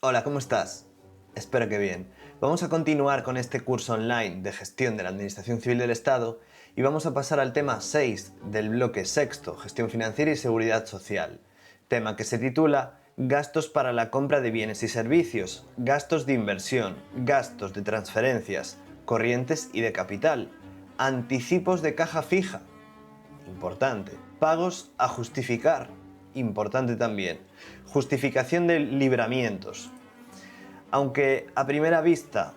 Hola, ¿cómo estás? Espero que bien. Vamos a continuar con este curso online de gestión de la Administración Civil del Estado y vamos a pasar al tema 6 del bloque sexto, gestión financiera y seguridad social, tema que se titula Gastos para la compra de bienes y servicios, gastos de inversión, gastos de transferencias, corrientes y de capital, anticipos de caja fija, importante, pagos a justificar, importante también, justificación de libramientos. Aunque a primera vista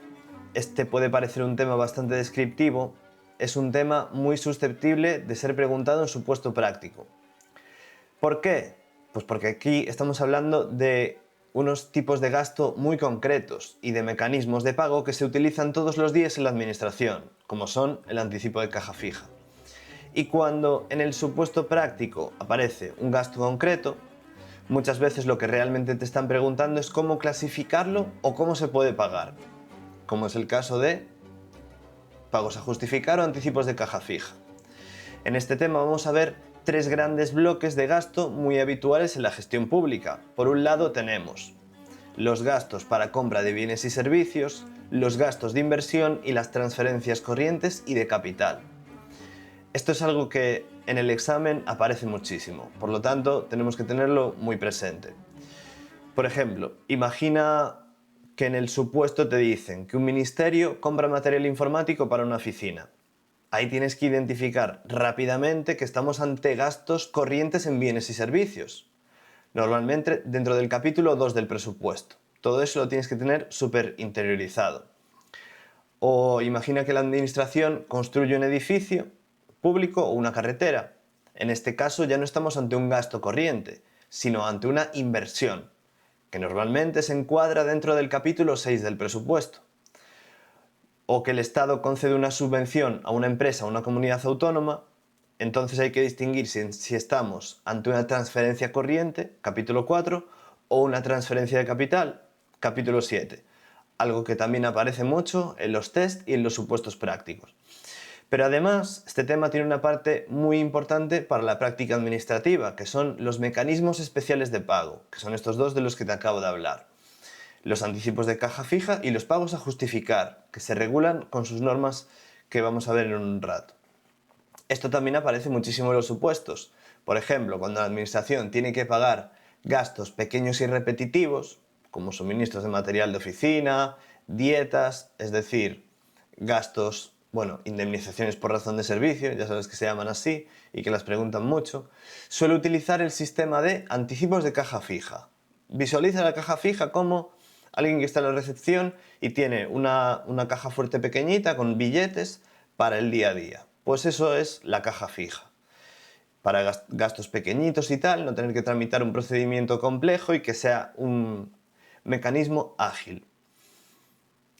este puede parecer un tema bastante descriptivo, es un tema muy susceptible de ser preguntado en su puesto práctico. ¿Por qué? Pues porque aquí estamos hablando de unos tipos de gasto muy concretos y de mecanismos de pago que se utilizan todos los días en la administración, como son el anticipo de caja fija. Y cuando en el supuesto práctico aparece un gasto concreto, muchas veces lo que realmente te están preguntando es cómo clasificarlo o cómo se puede pagar, como es el caso de pagos a justificar o anticipos de caja fija. En este tema vamos a ver tres grandes bloques de gasto muy habituales en la gestión pública. Por un lado tenemos los gastos para compra de bienes y servicios, los gastos de inversión y las transferencias corrientes y de capital. Esto es algo que en el examen aparece muchísimo, por lo tanto tenemos que tenerlo muy presente. Por ejemplo, imagina que en el supuesto te dicen que un ministerio compra material informático para una oficina. Ahí tienes que identificar rápidamente que estamos ante gastos corrientes en bienes y servicios, normalmente dentro del capítulo 2 del presupuesto. Todo eso lo tienes que tener súper interiorizado. O imagina que la administración construye un edificio público o una carretera. En este caso ya no estamos ante un gasto corriente, sino ante una inversión, que normalmente se encuadra dentro del capítulo 6 del presupuesto. O que el Estado concede una subvención a una empresa o una comunidad autónoma, entonces hay que distinguir si estamos ante una transferencia corriente, capítulo 4, o una transferencia de capital, capítulo 7. Algo que también aparece mucho en los test y en los supuestos prácticos. Pero además, este tema tiene una parte muy importante para la práctica administrativa, que son los mecanismos especiales de pago, que son estos dos de los que te acabo de hablar. Los anticipos de caja fija y los pagos a justificar, que se regulan con sus normas que vamos a ver en un rato. Esto también aparece muchísimo en los supuestos. Por ejemplo, cuando la administración tiene que pagar gastos pequeños y repetitivos, como suministros de material de oficina, dietas, es decir, gastos, indemnizaciones por razón de servicio, ya sabes que se llaman así y que las preguntan mucho, suele utilizar el sistema de anticipos de caja fija. Visualiza la caja fija como alguien que está en la recepción y tiene una caja fuerte pequeñita con billetes para el día a día. Pues eso es la caja fija. Para gastos pequeñitos y tal, no tener que tramitar un procedimiento complejo y que sea un mecanismo ágil.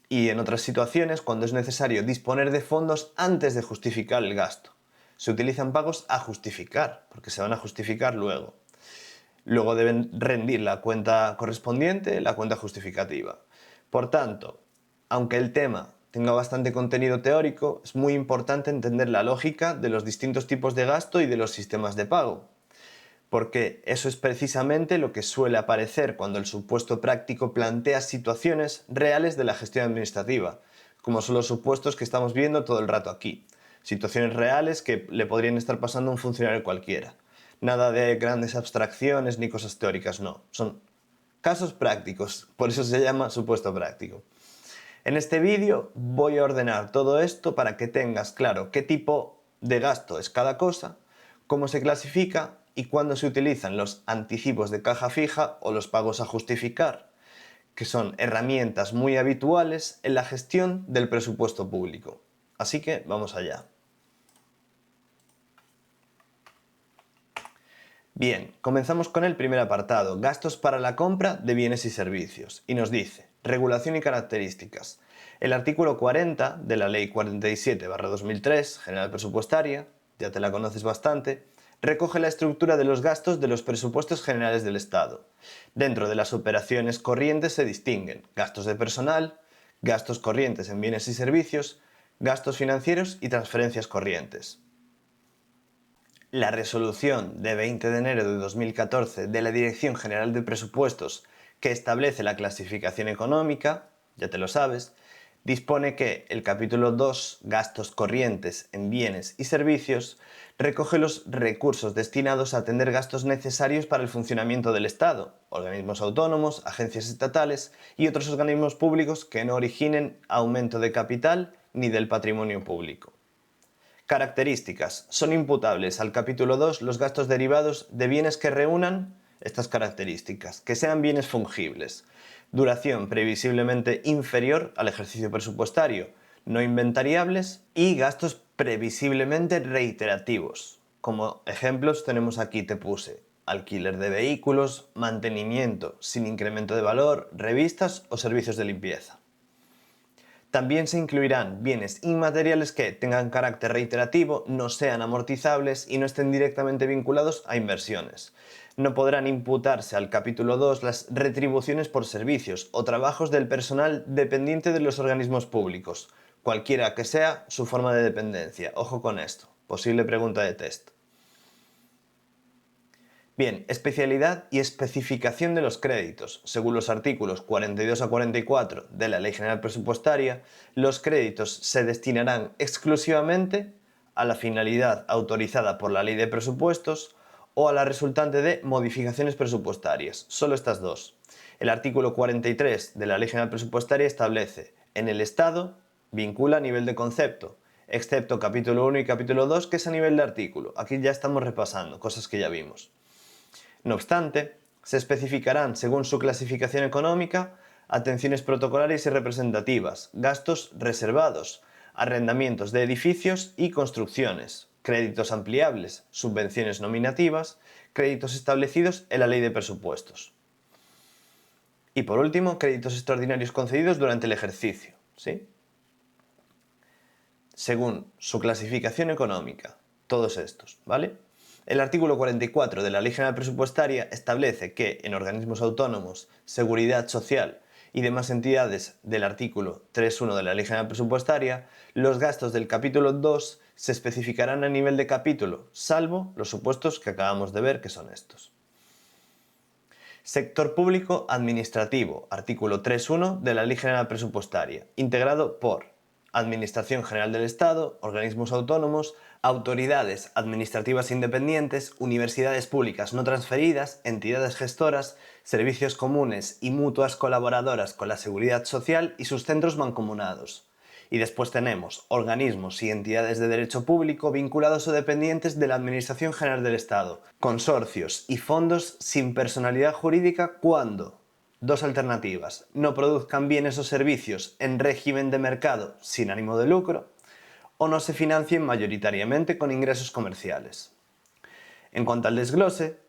Y en otras situaciones, cuando es necesario disponer de fondos antes de justificar el gasto. Se utilizan pagos a justificar, porque se van a justificar luego. Luego deben rendir la cuenta correspondiente, la cuenta justificativa. Por tanto, aunque el tema tenga bastante contenido teórico, es muy importante entender la lógica de los distintos tipos de gasto y de los sistemas de pago, porque eso es precisamente lo que suele aparecer cuando el supuesto práctico plantea situaciones reales de la gestión administrativa, como son los supuestos que estamos viendo todo el rato aquí. Situaciones reales que le podrían estar pasando a un funcionario cualquiera. Nada de grandes abstracciones ni cosas teóricas, no. Son casos prácticos, por eso se llama supuesto práctico. En este vídeo voy a ordenar todo esto para que tengas claro qué tipo de gasto es cada cosa, cómo se clasifica y cuándo se utilizan los anticipos de caja fija o los pagos a justificar, que son herramientas muy habituales en la gestión del presupuesto público. Así que vamos allá. Bien, comenzamos con el primer apartado, gastos para la compra de bienes y servicios, y nos dice, regulación y características. El artículo 40 de la Ley 47/2003, General Presupuestaria, ya te la conoces bastante, recoge la estructura de los gastos de los presupuestos generales del Estado. Dentro de las operaciones corrientes se distinguen gastos de personal, gastos corrientes en bienes y servicios, gastos financieros y transferencias corrientes. La resolución de 20 de enero de 2014 de la Dirección General de Presupuestos, que establece la clasificación económica, ya te lo sabes, dispone que el capítulo 2, gastos corrientes en bienes y servicios, recoge los recursos destinados a atender gastos necesarios para el funcionamiento del Estado, organismos autónomos, agencias estatales y otros organismos públicos que no originen aumento de capital ni del patrimonio público. Características. Son imputables al capítulo 2 los gastos derivados de bienes que reúnan estas características, que sean bienes fungibles. Duración previsiblemente inferior al ejercicio presupuestario, no inventariables y gastos previsiblemente reiterativos. Como ejemplos tenemos aquí, te puse alquiler de vehículos, mantenimiento sin incremento de valor, revistas o servicios de limpieza. También se incluirán bienes inmateriales que tengan carácter reiterativo, no sean amortizables y no estén directamente vinculados a inversiones. No podrán imputarse al capítulo 2 las retribuciones por servicios o trabajos del personal dependiente de los organismos públicos, cualquiera que sea su forma de dependencia. Ojo con esto, posible pregunta de test. Bien, especialidad y especificación de los créditos. Según los artículos 42 a 44 de la Ley General Presupuestaria, los créditos se destinarán exclusivamente a la finalidad autorizada por la Ley de Presupuestos o a la resultante de modificaciones presupuestarias. Solo estas dos. El artículo 43 de la Ley General Presupuestaria establece: en el Estado vincula a nivel de concepto, excepto capítulo 1 y capítulo 2, que es a nivel de artículo. Aquí ya estamos repasando cosas que ya vimos. No obstante, se especificarán, según su clasificación económica, atenciones protocolarias y representativas, gastos reservados, arrendamientos de edificios y construcciones, créditos ampliables, subvenciones nominativas, créditos establecidos en la Ley de Presupuestos. Y por último, créditos extraordinarios concedidos durante el ejercicio, ¿sí? Según su clasificación económica, todos estos, ¿vale? El artículo 44 de la Ley General Presupuestaria establece que en organismos autónomos, seguridad social y demás entidades del artículo 3.1 de la Ley General Presupuestaria, los gastos del capítulo 2 se especificarán a nivel de capítulo, salvo los supuestos que acabamos de ver, que son estos. Sector público administrativo, artículo 3.1 de la Ley General Presupuestaria, integrado por Administración General del Estado, organismos autónomos, autoridades administrativas independientes, universidades públicas no transferidas, entidades gestoras, servicios comunes y mutuas colaboradoras con la seguridad social y sus centros mancomunados. Y después tenemos organismos y entidades de derecho público vinculados o dependientes de la Administración General del Estado, consorcios y fondos sin personalidad jurídica cuando: dos alternativas: no produzcan bienes o servicios en régimen de mercado sin ánimo de lucro, o no se financien mayoritariamente con ingresos comerciales. En cuanto al desglose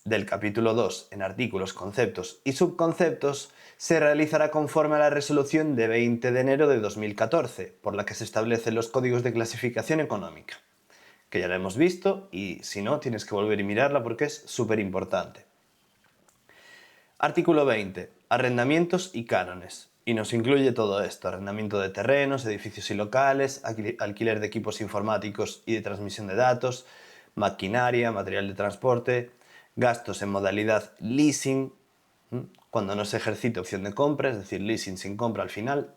del capítulo 2 en artículos, conceptos y subconceptos, se realizará conforme a la resolución de 20 de enero de 2014, por la que se establecen los códigos de clasificación económica, que ya la hemos visto y si no tienes que volver y mirarla porque es súper importante. Artículo 20. Arrendamientos y cánones. Y nos incluye todo esto: arrendamiento de terrenos, edificios y locales, alquiler de equipos informáticos y de transmisión de datos, maquinaria, material de transporte, gastos en modalidad leasing, cuando no se ejercite opción de compra, es decir, leasing sin compra al final.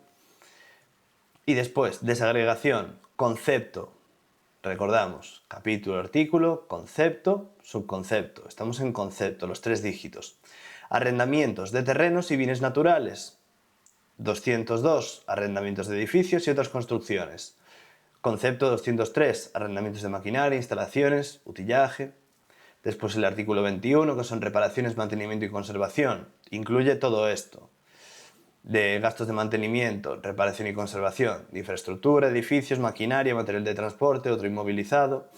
Y después, desagregación, concepto. Recordamos, capítulo, artículo, concepto, subconcepto. Estamos en concepto, los 3 dígitos. Arrendamientos de terrenos y bienes naturales. 202, arrendamientos de edificios y otras construcciones. Concepto 203, arrendamientos de maquinaria, instalaciones, utillaje. Después el artículo 21, que son reparaciones, mantenimiento y conservación. Incluye todo esto: de gastos de mantenimiento, reparación y conservación, de infraestructura, edificios, maquinaria, material de transporte, otro inmovilizado.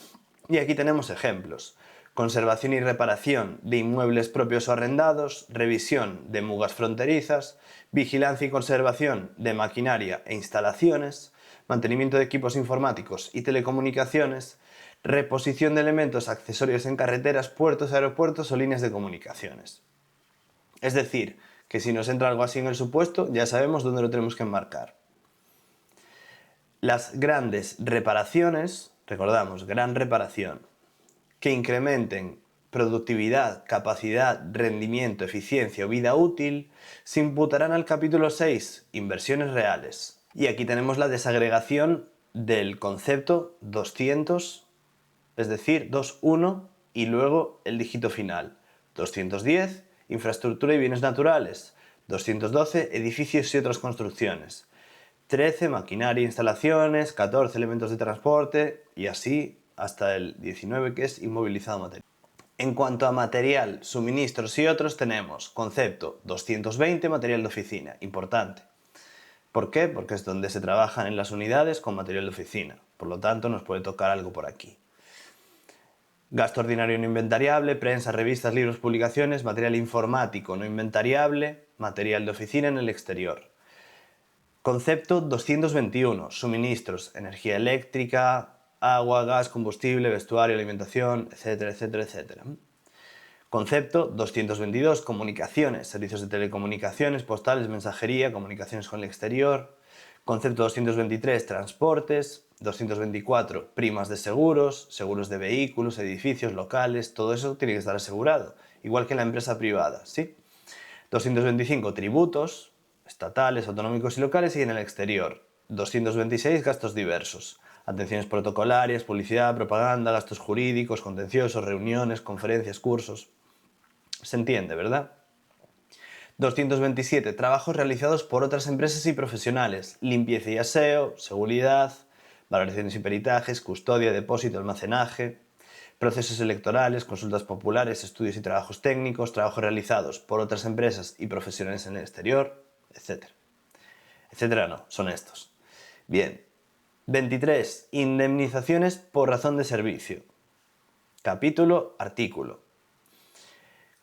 Y aquí tenemos ejemplos: conservación y reparación de inmuebles propios o arrendados, revisión de mugas fronterizas, vigilancia y conservación de maquinaria e instalaciones, mantenimiento de equipos informáticos y telecomunicaciones, reposición de elementos accesorios en carreteras, puertos, aeropuertos o líneas de comunicaciones. Es decir, que si nos entra algo así en el supuesto, ya sabemos dónde lo tenemos que enmarcar. Las grandes reparaciones, recordamos, gran reparación, que incrementen productividad, capacidad, rendimiento, eficiencia o vida útil, se imputarán al capítulo 6, inversiones reales. Y aquí tenemos la desagregación del concepto 200, es decir, 21 y luego el dígito final. 210, infraestructura y bienes naturales. 212, edificios y otras construcciones. 13, maquinaria e instalaciones. 14, elementos de transporte. Y así hasta el 19, que es inmovilizado material. En cuanto a material, suministros y otros, tenemos concepto 220, material de oficina, importante. ¿Por qué? Porque es donde se trabajan en las unidades con material de oficina. Por lo tanto, nos puede tocar algo por aquí. Gasto ordinario no inventariable, prensa, revistas, libros, publicaciones, material informático no inventariable, material de oficina en el exterior. Concepto 221, suministros, energía eléctrica, agua, gas, combustible, vestuario, alimentación, etcétera, etcétera, etcétera. Concepto 222, comunicaciones, servicios de telecomunicaciones, postales, mensajería, comunicaciones con el exterior. Concepto 223, transportes. 224, primas de seguros, seguros de vehículos, edificios, locales, todo eso tiene que estar asegurado, igual que en la empresa privada, ¿sí? 225, tributos, estatales, autonómicos y locales y en el exterior. 226, gastos diversos. Atenciones protocolarias, publicidad, propaganda, gastos jurídicos, contenciosos, reuniones, conferencias, cursos. Se entiende, ¿verdad? 227, trabajos realizados por otras empresas y profesionales. Limpieza y aseo, seguridad, valoraciones y peritajes, custodia, depósito, almacenaje, procesos electorales, consultas populares, estudios y trabajos técnicos, trabajos realizados por otras empresas y profesionales en el exterior, etc. Etcétera no, son estos. Bien. 23. Indemnizaciones por razón de servicio. Capítulo, artículo.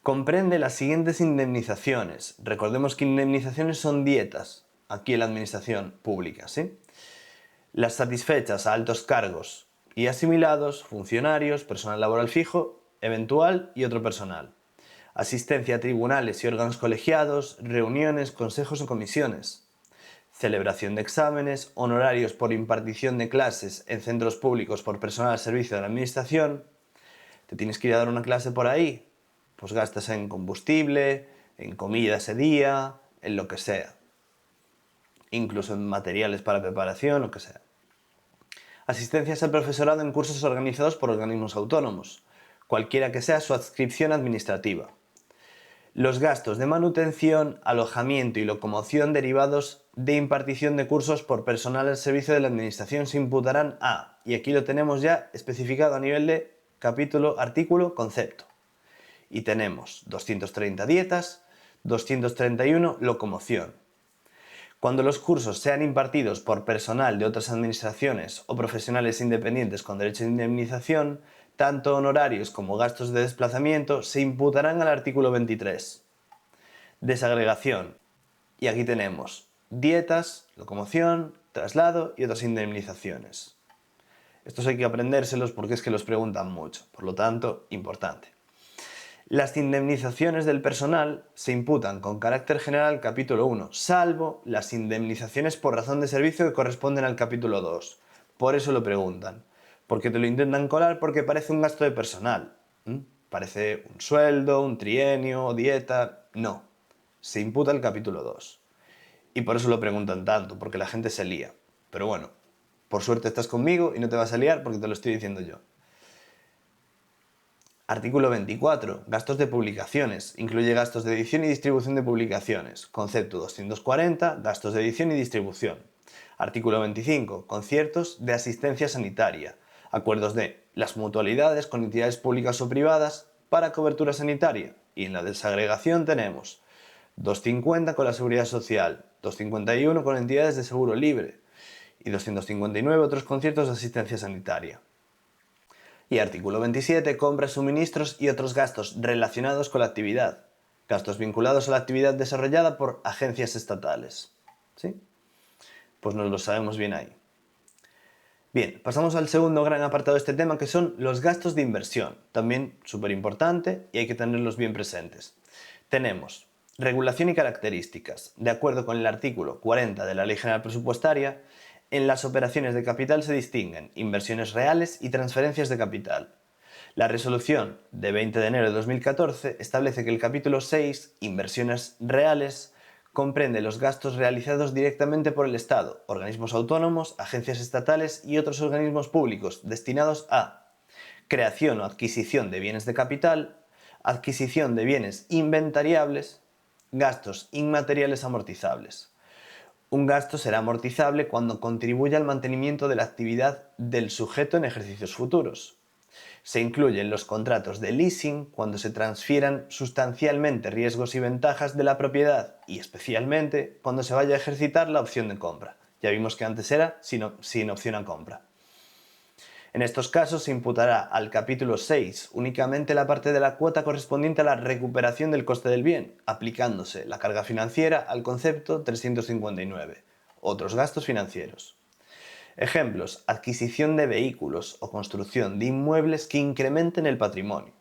Comprende las siguientes indemnizaciones. Recordemos que indemnizaciones son dietas, aquí en la administración pública, ¿sí? Las satisfechas a altos cargos y asimilados, funcionarios, personal laboral fijo, eventual y otro personal. Asistencia a tribunales y órganos colegiados, reuniones, consejos o comisiones. Celebración de exámenes, honorarios por impartición de clases en centros públicos por personal al servicio de la administración. ¿Te tienes que ir a dar una clase por ahí? Pues gastas en combustible, en comida ese día, en lo que sea. Incluso en materiales para preparación, lo que sea. Asistencias al profesorado en cursos organizados por organismos autónomos, cualquiera que sea su adscripción administrativa. Los gastos de manutención, alojamiento y locomoción derivados de impartición de cursos por personal al servicio de la administración se imputarán a, y aquí lo tenemos ya especificado a nivel de capítulo, artículo, concepto. Y tenemos 230 dietas, 231 locomoción. Cuando los cursos sean impartidos por personal de otras administraciones o profesionales independientes con derecho de indemnización, tanto honorarios como gastos de desplazamiento se imputarán al artículo 23. Desagregación. Y aquí tenemos dietas, locomoción, traslado y otras indemnizaciones. Estos hay que aprendérselos porque es que los preguntan mucho, por lo tanto, importante. Las indemnizaciones del personal se imputan con carácter general al capítulo 1, salvo las indemnizaciones por razón de servicio que corresponden al capítulo 2. Por eso lo preguntan. Porque te lo intentan colar porque parece un gasto de personal. Parece un sueldo, un trienio, dieta. No. Se imputa el capítulo 2. Y por eso lo preguntan tanto, porque la gente se lía. Pero bueno, por suerte estás conmigo y no te vas a liar porque te lo estoy diciendo yo. Artículo 24. Gastos de publicaciones. Incluye gastos de edición y distribución de publicaciones. Concepto 240. Gastos de edición y distribución. Artículo 25. Conciertos de asistencia sanitaria. Acuerdos de las mutualidades con entidades públicas o privadas para cobertura sanitaria. Y en la desagregación tenemos 250 con la Seguridad Social, 251 con entidades de seguro libre y 259 otros conciertos de asistencia sanitaria. Y artículo 27, compras, suministros y otros gastos relacionados con la actividad. Gastos vinculados a la actividad desarrollada por agencias estatales. ¿Sí? Pues nos lo sabemos bien ahí. Bien, pasamos al segundo gran apartado de este tema, que son los gastos de inversión. También súper importante y hay que tenerlos bien presentes. Tenemos regulación y características. De acuerdo con el artículo 40 de la Ley General Presupuestaria, en las operaciones de capital se distinguen inversiones reales y transferencias de capital. La resolución de 20 de enero de 2014 establece que el capítulo 6, Inversiones reales, comprende los gastos realizados directamente por el Estado, organismos autónomos, agencias estatales y otros organismos públicos destinados a creación o adquisición de bienes de capital, adquisición de bienes inventariables, gastos inmateriales amortizables. Un gasto será amortizable cuando contribuya al mantenimiento de la actividad del sujeto en ejercicios futuros. Se incluyen los contratos de leasing cuando se transfieran sustancialmente riesgos y ventajas de la propiedad y especialmente cuando se vaya a ejercitar la opción de compra. Ya vimos que antes era sin opción a compra. En estos casos se imputará al capítulo 6 únicamente la parte de la cuota correspondiente a la recuperación del coste del bien, aplicándose la carga financiera al concepto 359, otros gastos financieros. Ejemplos: adquisición de vehículos o construcción de inmuebles que incrementen el patrimonio.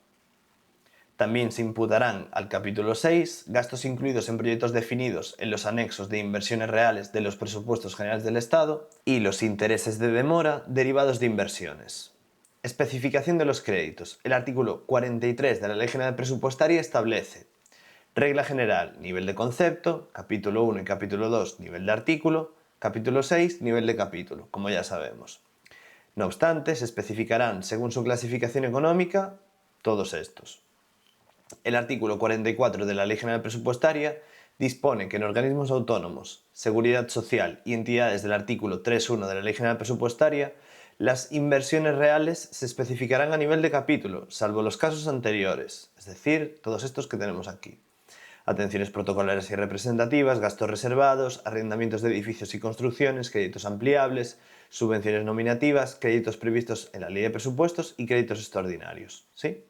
También se imputarán al capítulo 6 gastos incluidos en proyectos definidos en los anexos de inversiones reales de los presupuestos generales del Estado y los intereses de demora derivados de inversiones. Especificación de los créditos. El artículo 43 de la Ley General Presupuestaria establece: regla general, nivel de concepto; capítulo 1 y capítulo 2, nivel de artículo; capítulo 6, nivel de capítulo, como ya sabemos. No obstante, se especificarán, según su clasificación económica, todos estos. El artículo 44 de la Ley General Presupuestaria dispone que en organismos autónomos, seguridad social y entidades del artículo 3.1 de la Ley General Presupuestaria, las inversiones reales se especificarán a nivel de capítulo, salvo los casos anteriores, es decir, todos estos que tenemos aquí. Atenciones protocolares y representativas, gastos reservados, arrendamientos de edificios y construcciones, créditos ampliables, subvenciones nominativas, créditos previstos en la Ley de Presupuestos y créditos extraordinarios. ¿Sí?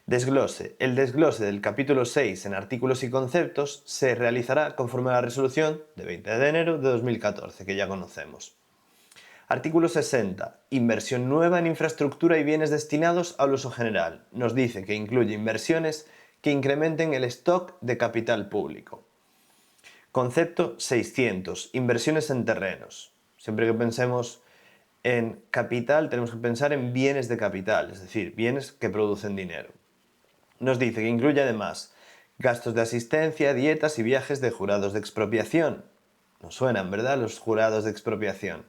Desglose. El desglose del capítulo 6 en artículos y conceptos se realizará conforme a la resolución de 20 de enero de 2014, que ya conocemos. Artículo 60. Inversión nueva en infraestructura y bienes destinados al uso general. Nos dice que incluye inversiones que incrementen el stock de capital público. Concepto 600. Inversiones en terrenos. Siempre que pensemos en capital tenemos que pensar en bienes de capital, es decir, bienes que producen dinero. Nos dice que incluye además gastos de asistencia, dietas y viajes de jurados de expropiación. Nos suenan, ¿verdad?, los jurados de expropiación.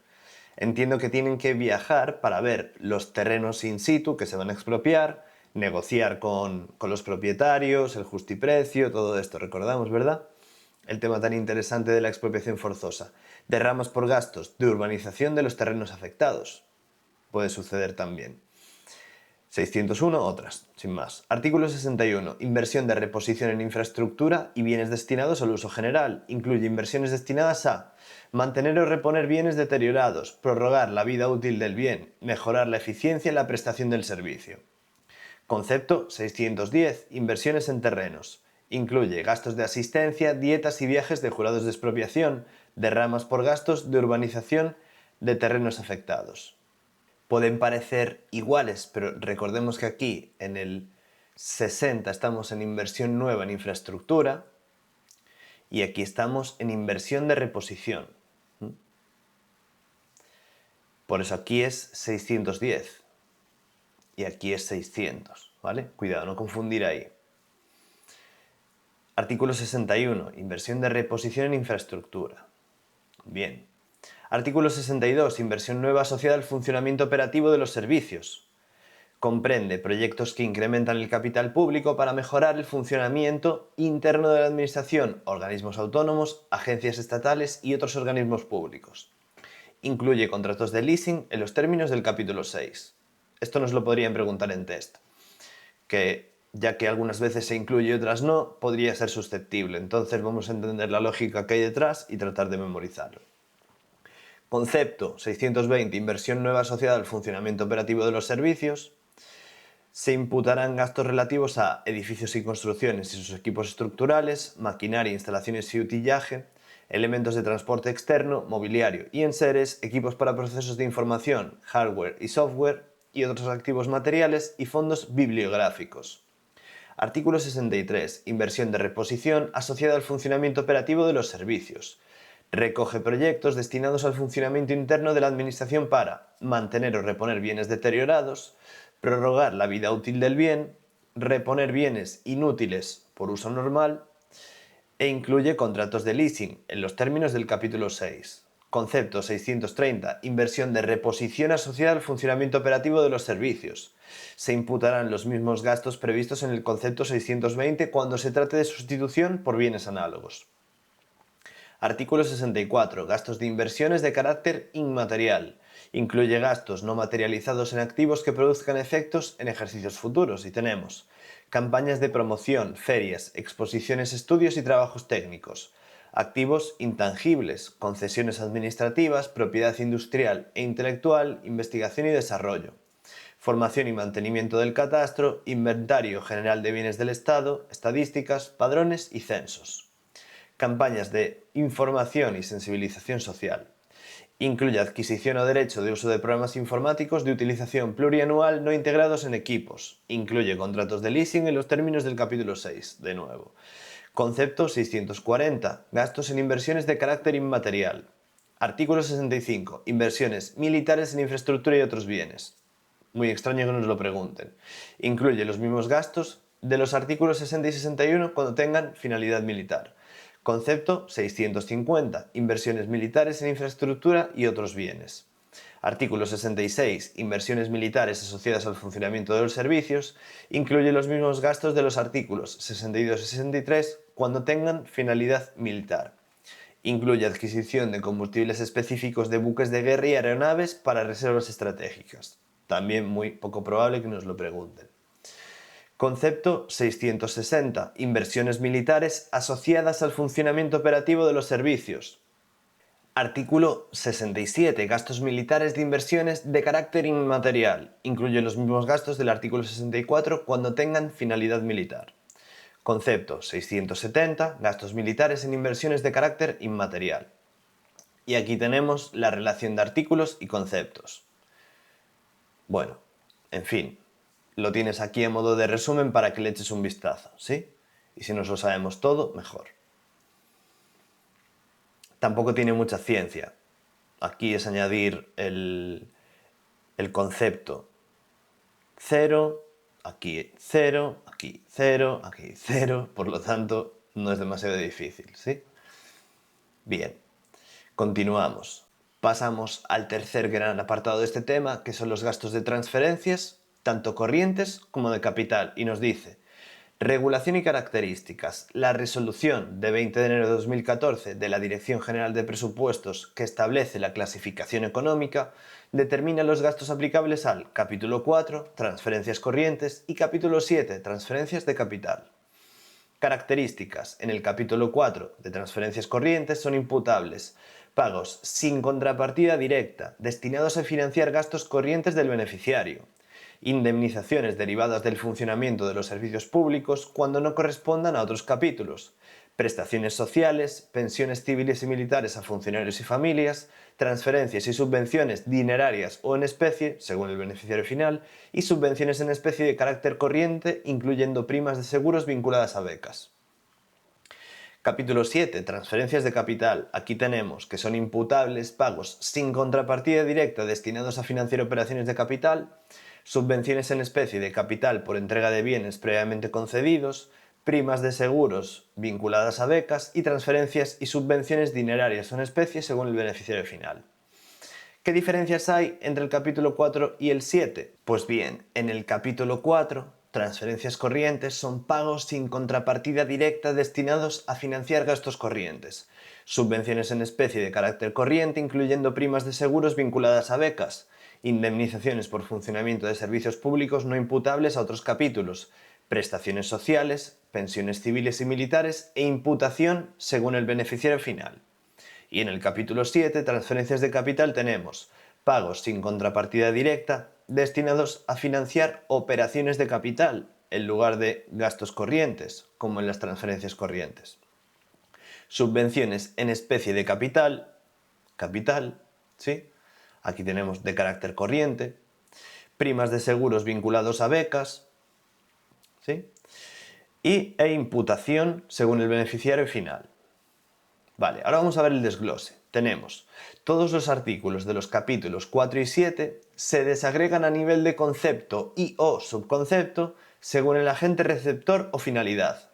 Entiendo que tienen que viajar para ver los terrenos in situ que se van a expropiar, negociar con los propietarios, el justiprecio, todo esto, recordamos, ¿verdad? El tema tan interesante de la expropiación forzosa. Derramas por gastos de urbanización de los terrenos afectados. Puede suceder también. 601, otras, sin más. Artículo 61. Inversión de reposición en infraestructura y bienes destinados al uso general. Incluye inversiones destinadas a mantener o reponer bienes deteriorados, prorrogar la vida útil del bien, mejorar la eficiencia en la prestación del servicio. Concepto 610. Inversiones en terrenos. Incluye gastos de asistencia, dietas y viajes de jurados de expropiación, derramas por gastos de urbanización de terrenos afectados. Pueden parecer iguales, pero recordemos que aquí en el 60 estamos en inversión nueva en infraestructura y aquí estamos en inversión de reposición. Por eso aquí es 610 y aquí es 600, ¿vale? Cuidado, no confundir ahí. Artículo 61. Inversión de reposición en infraestructura. Bien. Artículo 62. Inversión nueva asociada al funcionamiento operativo de los servicios. Comprende proyectos que incrementan el capital público para mejorar el funcionamiento interno de la Administración, organismos autónomos, agencias estatales y otros organismos públicos. Incluye contratos de leasing en los términos del capítulo 6. Esto nos lo podrían preguntar en test, que ya que algunas veces se incluye y otras no, podría ser susceptible. Entonces vamos a entender la lógica que hay detrás y tratar de memorizarlo. Concepto 620. Inversión nueva asociada al funcionamiento operativo de los servicios. Se imputarán gastos relativos a edificios y construcciones y sus equipos estructurales, maquinaria, instalaciones y utillaje, elementos de transporte externo, mobiliario y enseres, equipos para procesos de información, hardware y software y otros activos materiales y fondos bibliográficos. Artículo 63. Inversión de reposición asociada al funcionamiento operativo de los servicios. Recoge proyectos destinados al funcionamiento interno de la Administración para mantener o reponer bienes deteriorados, prorrogar la vida útil del bien, reponer bienes inútiles por uso normal e incluye contratos de leasing en los términos del capítulo 6. Concepto 630. Inversión de reposición asociada al funcionamiento operativo de los servicios. Se imputarán los mismos gastos previstos en el concepto 620 cuando se trate de sustitución por bienes análogos. Artículo 64. Gastos de inversiones de carácter inmaterial. Incluye gastos no materializados en activos que produzcan efectos en ejercicios futuros. Y tenemos campañas de promoción, ferias, exposiciones, estudios y trabajos técnicos. Activos intangibles, concesiones administrativas, propiedad industrial e intelectual, investigación y desarrollo. Formación y mantenimiento del catastro, inventario general de bienes del Estado, estadísticas, padrones y censos. Campañas de información y sensibilización social. Incluye adquisición o derecho de uso de programas informáticos de utilización plurianual no integrados en equipos. Incluye contratos de leasing en los términos del capítulo 6, de nuevo. Concepto 640. Gastos en inversiones de carácter inmaterial. Artículo 65. Inversiones militares en infraestructura y otros bienes. Muy extraño que nos lo pregunten. Incluye los mismos gastos de los artículos 60 y 61 cuando tengan finalidad militar. Concepto 650. Inversiones militares en infraestructura y otros bienes. Artículo 66. Inversiones militares asociadas al funcionamiento de los servicios. Incluye los mismos gastos de los artículos 62 y 63 cuando tengan finalidad militar. Incluye adquisición de combustibles específicos de buques de guerra y aeronaves para reservas estratégicas. También muy poco probable que nos lo pregunten. Concepto 660. Inversiones militares asociadas al funcionamiento operativo de los servicios. Artículo 67. Gastos militares de inversiones de carácter inmaterial. Incluye los mismos gastos del artículo 64 cuando tengan finalidad militar. Concepto 670. Gastos militares en inversiones de carácter inmaterial. Y aquí tenemos la relación de artículos y conceptos. Bueno, en fin. Lo tienes aquí a modo de resumen para que le eches un vistazo, ¿sí? Y si nos lo sabemos todo, mejor. Tampoco tiene mucha ciencia. Aquí es añadir el concepto 0, aquí 0, aquí 0, aquí 0, por lo tanto no es demasiado difícil, ¿sí? Bien, continuamos. Pasamos al tercer gran apartado de este tema, que son los gastos de transferencias, tanto corrientes como de capital, y nos dice: regulación y características. La resolución de 20 de enero de 2014 de la Dirección General de Presupuestos, que establece la clasificación económica, determina los gastos aplicables al capítulo 4, transferencias corrientes, y capítulo 7, transferencias de capital. Características. En el capítulo 4 de transferencias corrientes son imputables pagos sin contrapartida directa, destinados a financiar gastos corrientes del beneficiario. Indemnizaciones derivadas del funcionamiento de los servicios públicos cuando no correspondan a otros capítulos. Prestaciones sociales, pensiones civiles y militares a funcionarios y familias, transferencias y subvenciones dinerarias o en especie, según el beneficiario final, y subvenciones en especie de carácter corriente, incluyendo primas de seguros vinculadas a becas. Capítulo 7. Transferencias de capital. Aquí tenemos que son imputables pagos sin contrapartida directa destinados a financiar operaciones de capital, subvenciones en especie de capital por entrega de bienes previamente concedidos, primas de seguros vinculadas a becas y transferencias y subvenciones dinerarias o en especie según el beneficiario final. ¿Qué diferencias hay entre el capítulo 4 y el 7? Pues bien, en el capítulo 4, transferencias corrientes son pagos sin contrapartida directa destinados a financiar gastos corrientes. Subvenciones en especie de carácter corriente, incluyendo primas de seguros vinculadas a becas. Indemnizaciones por funcionamiento de servicios públicos no imputables a otros capítulos. Prestaciones sociales, pensiones civiles y militares e imputación según el beneficiario final. Y en el capítulo 7, transferencias de capital, tenemos pagos sin contrapartida directa destinados a financiar operaciones de capital en lugar de gastos corrientes, como en las transferencias corrientes. Subvenciones en especie de capital, ¿sí? Aquí tenemos de carácter corriente. Primas de seguros vinculados a becas, ¿sí? E imputación según el beneficiario final. Vale, ahora vamos a ver el desglose. Tenemos todos los artículos de los capítulos 4 y 7 se desagregan a nivel de concepto y o subconcepto según el agente receptor o finalidad.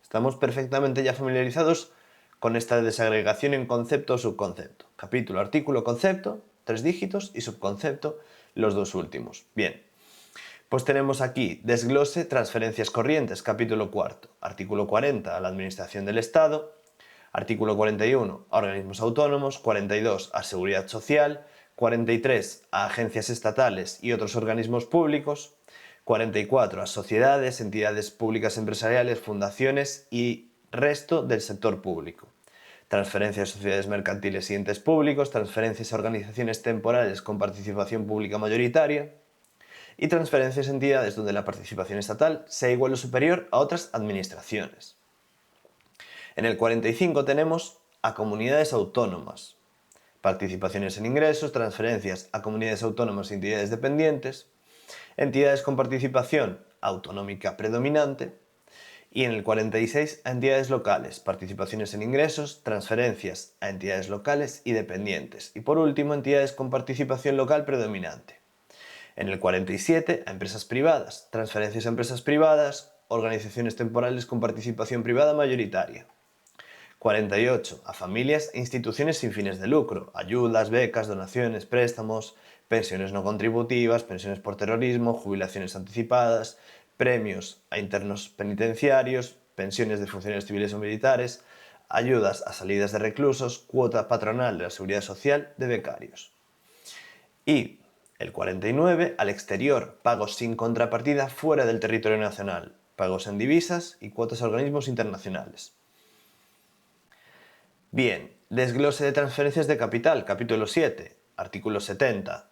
Estamos perfectamente ya familiarizados con esta desagregación en concepto o subconcepto. Capítulo, artículo, concepto, 3 dígitos y subconcepto, los 2 últimos. Bien, pues tenemos aquí desglose, transferencias corrientes, capítulo 4, artículo 40 a la Administración del Estado, artículo 41 a organismos autónomos, 42 a Seguridad Social, 43 a agencias estatales y otros organismos públicos, 44 a sociedades, entidades públicas empresariales, fundaciones y resto del sector público. Transferencias a sociedades mercantiles y entes públicos, transferencias a organizaciones temporales con participación pública mayoritaria y transferencias a entidades donde la participación estatal sea igual o superior a otras administraciones. En el 45 tenemos a comunidades autónomas, participaciones en ingresos, transferencias a comunidades autónomas e entidades dependientes, entidades con participación autonómica predominante, y en el 46 a entidades locales, participaciones en ingresos, transferencias a entidades locales y dependientes, y por último entidades con participación local predominante. En el 47 a empresas privadas, transferencias a empresas privadas, organizaciones temporales con participación privada mayoritaria. 48 a familias e instituciones sin fines de lucro, ayudas, becas, donaciones, préstamos, pensiones no contributivas, pensiones por terrorismo, jubilaciones anticipadas, premios a internos penitenciarios, pensiones de funcionarios civiles o militares, ayudas a salidas de reclusos, cuota patronal de la seguridad social de becarios. Y el 49 al exterior, pagos sin contrapartida fuera del territorio nacional, pagos en divisas y cuotas a organismos internacionales. Bien, desglose de transferencias de capital, capítulo 7, artículo 70.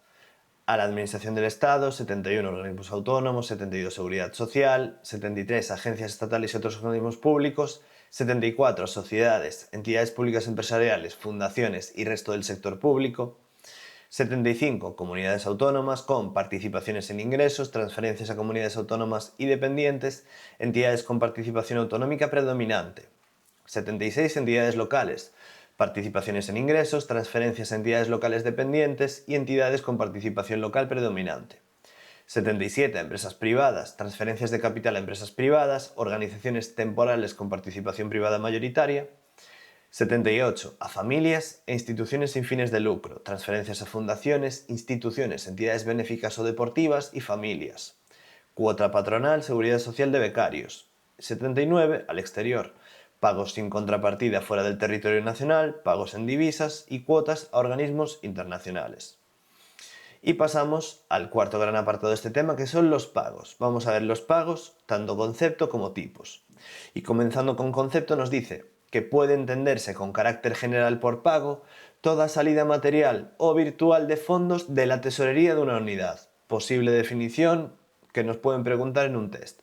A la Administración del Estado, 71 organismos autónomos, 72 Seguridad Social, 73 agencias estatales y otros organismos públicos, 74 sociedades, entidades públicas empresariales, fundaciones y resto del sector público, 75 comunidades autónomas con participaciones en ingresos, transferencias a comunidades autónomas y dependientes, entidades con participación autonómica predominante. 76 entidades locales, participaciones en ingresos, transferencias a entidades locales dependientes y entidades con participación local predominante. 77 empresas privadas, transferencias de capital a empresas privadas, organizaciones temporales con participación privada mayoritaria. 78 a familias e instituciones sin fines de lucro, transferencias a fundaciones, instituciones, entidades benéficas o deportivas y familias. Cuota patronal, seguridad social de becarios. 79 al exterior, pagos sin contrapartida fuera del territorio nacional, pagos en divisas y cuotas a organismos internacionales. Y pasamos al cuarto gran apartado de este tema, que son los pagos. Vamos a ver los pagos, tanto concepto como tipos. Y comenzando con concepto nos dice que puede entenderse con carácter general por pago toda salida material o virtual de fondos de la tesorería de una unidad. Posible definición que nos pueden preguntar en un test.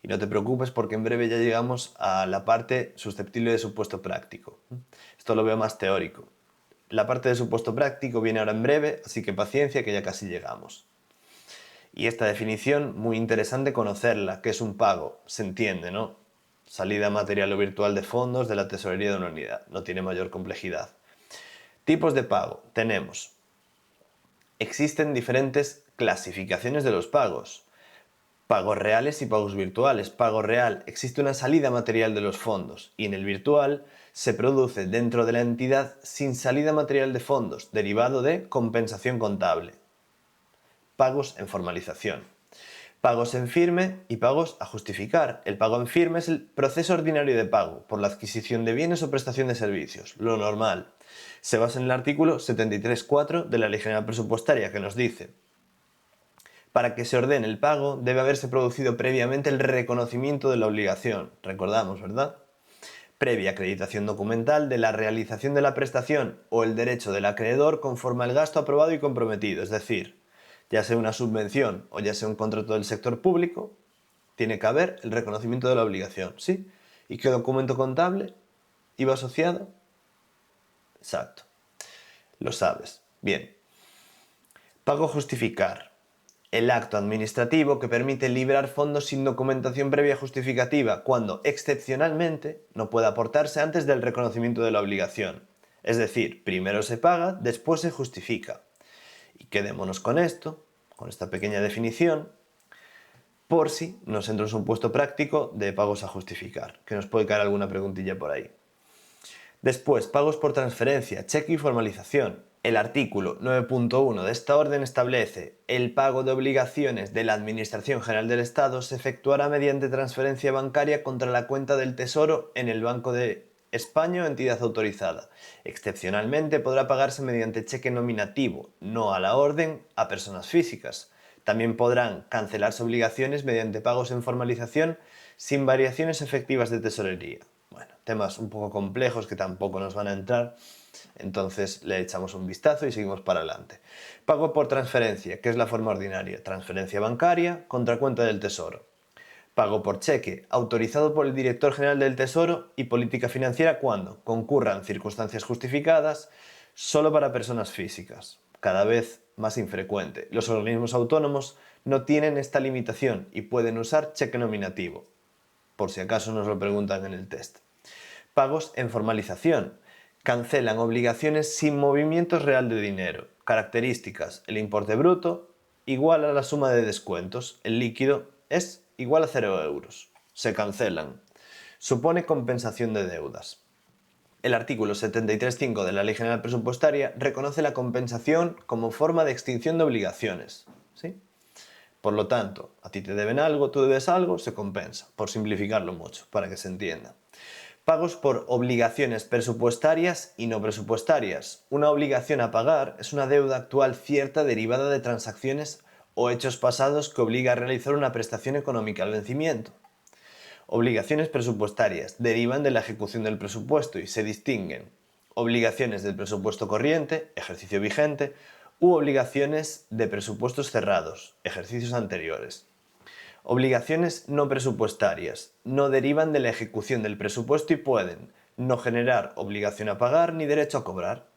Y no te preocupes porque en breve ya llegamos a la parte susceptible de supuesto práctico. Esto lo veo más teórico. La parte de supuesto práctico viene ahora en breve, así que paciencia que ya casi llegamos. Y esta definición, muy interesante conocerla, que es un pago, se entiende, ¿no? Salida material o virtual de fondos de la tesorería de una unidad, no tiene mayor complejidad. Tipos de pago, tenemos. Existen diferentes clasificaciones de los pagos. Pagos reales y pagos virtuales. Pago real, existe una salida material de los fondos y en el virtual se produce dentro de la entidad sin salida material de fondos, derivado de compensación contable. Pagos en formalización. Pagos en firme y pagos a justificar. El pago en firme es el proceso ordinario de pago por la adquisición de bienes o prestación de servicios, lo normal. Se basa en el artículo 73.4 de la Ley General Presupuestaria que nos dice: para que se ordene el pago, debe haberse producido previamente el reconocimiento de la obligación. Recordamos, ¿verdad? Previa acreditación documental de la realización de la prestación o el derecho del acreedor conforme al gasto aprobado y comprometido. Es decir, ya sea una subvención o ya sea un contrato del sector público, tiene que haber el reconocimiento de la obligación, ¿sí? ¿Y qué documento contable iba asociado? Exacto. Lo sabes. Bien. Pago a justificar. el acto administrativo que permite liberar fondos sin documentación previa justificativa cuando, excepcionalmente, no puede aportarse antes del reconocimiento de la obligación. Es decir, primero se paga, después se justifica. Y quedémonos con esto, con esta pequeña definición, por si nos entra un supuesto práctico de pagos a justificar, que nos puede caer alguna preguntilla por ahí. Después, pagos por transferencia, cheque y formalización. El artículo 9.1 de esta orden establece: el pago de obligaciones de la Administración General del Estado se efectuará mediante transferencia bancaria contra la cuenta del Tesoro en el Banco de España o entidad autorizada. Excepcionalmente podrá pagarse mediante cheque nominativo, no a la orden, a personas físicas. También podrán cancelarse obligaciones mediante pagos en formalización sin variaciones efectivas de tesorería. Bueno, temas un poco complejos que tampoco nos van a entrar, entonces le echamos un vistazo y seguimos para adelante. Pago por transferencia, que es la forma ordinaria, transferencia bancaria contra cuenta del Tesoro. Pago por cheque, autorizado por el Director General del Tesoro y Política Financiera cuando concurran circunstancias justificadas, solo para personas físicas. Cada vez más infrecuente. Los organismos autónomos no tienen esta limitación y pueden usar cheque nominativo, por si acaso nos lo preguntan en el test. Pagos en formalización. Cancelan obligaciones sin movimientos real de dinero. Características: el importe bruto igual a la suma de descuentos. El líquido es igual a 0 euros. Se cancelan. Supone compensación de deudas. El artículo 73.5 de la Ley General Presupuestaria reconoce la compensación como forma de extinción de obligaciones. ¿Sí? Por lo tanto, a ti te deben algo, tú debes algo, se compensa, por simplificarlo mucho, para que se entienda. Pagos por obligaciones presupuestarias y no presupuestarias. Una obligación a pagar es una deuda actual cierta derivada de transacciones o hechos pasados que obliga a realizar una prestación económica al vencimiento. Obligaciones presupuestarias derivan de la ejecución del presupuesto y se distinguen: obligaciones del presupuesto corriente, ejercicio vigente, u obligaciones de presupuestos cerrados, ejercicios anteriores. Obligaciones no presupuestarias no derivan de la ejecución del presupuesto y pueden no generar obligación a pagar ni derecho a cobrar,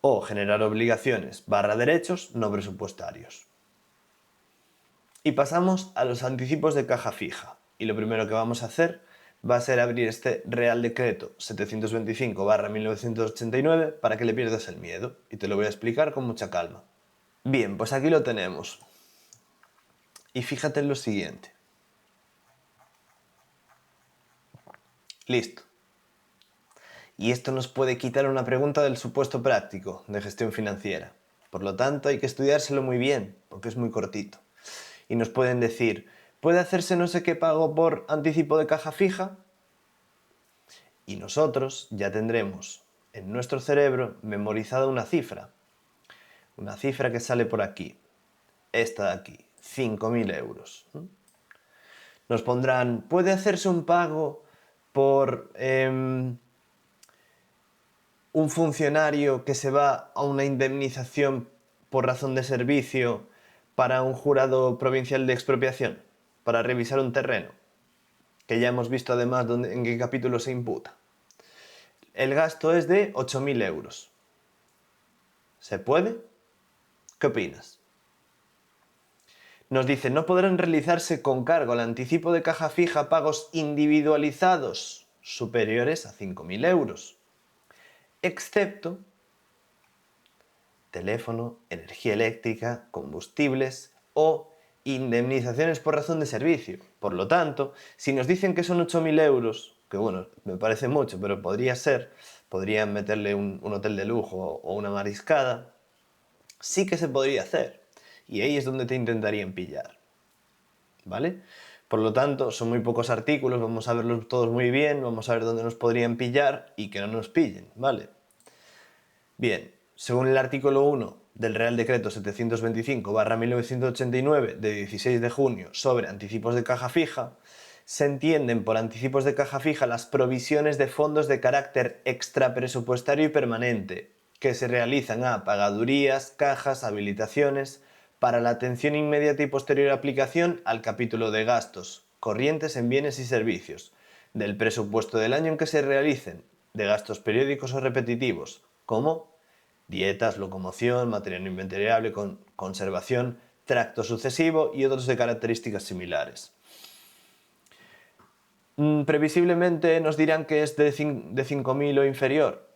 o generar obligaciones / derechos no presupuestarios. Y pasamos a los anticipos de caja fija. Y lo primero que vamos a hacer va a ser abrir este Real Decreto 725/1989 para que le pierdas el miedo. Y te lo voy a explicar con mucha calma. Bien, pues aquí lo tenemos. Y fíjate en lo siguiente. Listo. Y esto nos puede quitar una pregunta del supuesto práctico de gestión financiera. Por lo tanto, hay que estudiárselo muy bien, porque es muy cortito. Y nos pueden decir: ¿puede hacerse no sé qué pago por anticipo de caja fija? Y nosotros ya tendremos en nuestro cerebro memorizada una cifra que sale por aquí, esta de aquí, 5.000 euros. Nos pondrán: ¿puede hacerse un pago por un funcionario que se va a una indemnización por razón de servicio para un jurado provincial de expropiación, para revisar un terreno? Que ya hemos visto además en qué capítulo se imputa. El gasto es de 8.000 euros. ¿Se puede? ¿Qué opinas? Nos dice: no podrán realizarse con cargo al anticipo de caja fija pagos individualizados superiores a 5.000 euros, excepto teléfono, energía eléctrica, combustibles o indemnizaciones por razón de servicio. Por lo tanto, si nos dicen que son 8.000 euros, que bueno, me parece mucho, pero podría ser, podrían meterle un hotel de lujo o una mariscada, sí que se podría hacer. Y ahí es donde te intentarían pillar. ¿Vale? Por lo tanto, son muy pocos artículos, vamos a verlos todos muy bien, vamos a ver dónde nos podrían pillar y que no nos pillen, ¿vale? Bien, según el artículo 1 del Real Decreto 725/1989 de 16 de junio sobre anticipos de caja fija, se entienden por anticipos de caja fija las provisiones de fondos de carácter extrapresupuestario y permanente que se realizan a pagadurías, cajas, habilitaciones para la atención inmediata y posterior aplicación al capítulo de gastos corrientes en bienes y servicios del presupuesto del año en que se realicen, de gastos periódicos o repetitivos, como dietas, locomoción, material no inventariable, conservación, tracto sucesivo y otros de características similares. Previsiblemente nos dirán que es de 5.000 o inferior.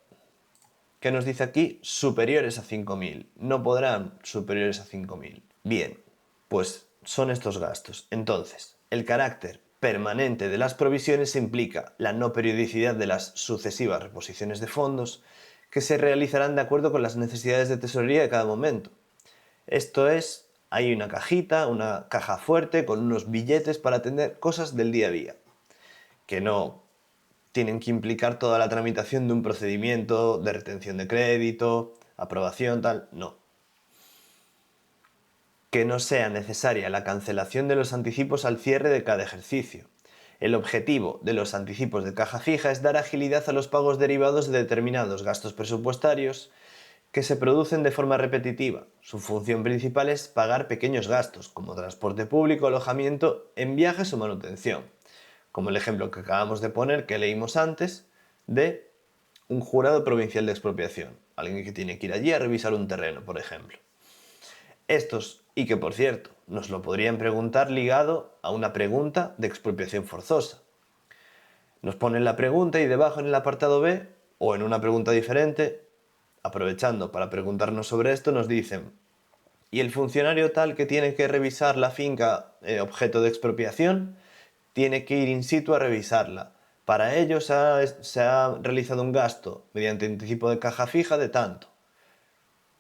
¿Qué nos dice aquí? Superiores a 5.000. No podrán superiores a 5.000. Bien, pues son estos gastos. Entonces, el carácter permanente de las provisiones implica la no periodicidad de las sucesivas reposiciones de fondos que se realizarán de acuerdo con las necesidades de tesorería de cada momento. Esto es, hay una cajita, una caja fuerte con unos billetes para atender cosas del día a día, que no tienen que implicar toda la tramitación de un procedimiento de retención de crédito, aprobación, tal, no. Que no sea necesaria la cancelación de los anticipos al cierre de cada ejercicio. El objetivo de los anticipos de caja fija es dar agilidad a los pagos derivados de determinados gastos presupuestarios que se producen de forma repetitiva. Su función principal es pagar pequeños gastos, como transporte público, alojamiento en viajes o manutención, como el ejemplo que acabamos de poner, que leímos antes, de un jurado provincial de expropiación. Alguien que tiene que ir allí a revisar un terreno, por ejemplo. Estos, y que por cierto, nos lo podrían preguntar ligado a una pregunta de expropiación forzosa. Nos ponen la pregunta y debajo en el apartado B, o en una pregunta diferente, aprovechando para preguntarnos sobre esto, nos dicen: ¿y el funcionario tal que tiene que revisar la finca objeto de expropiación tiene que ir in situ a revisarla? Para ello se ha realizado un gasto mediante anticipo de caja fija de tanto.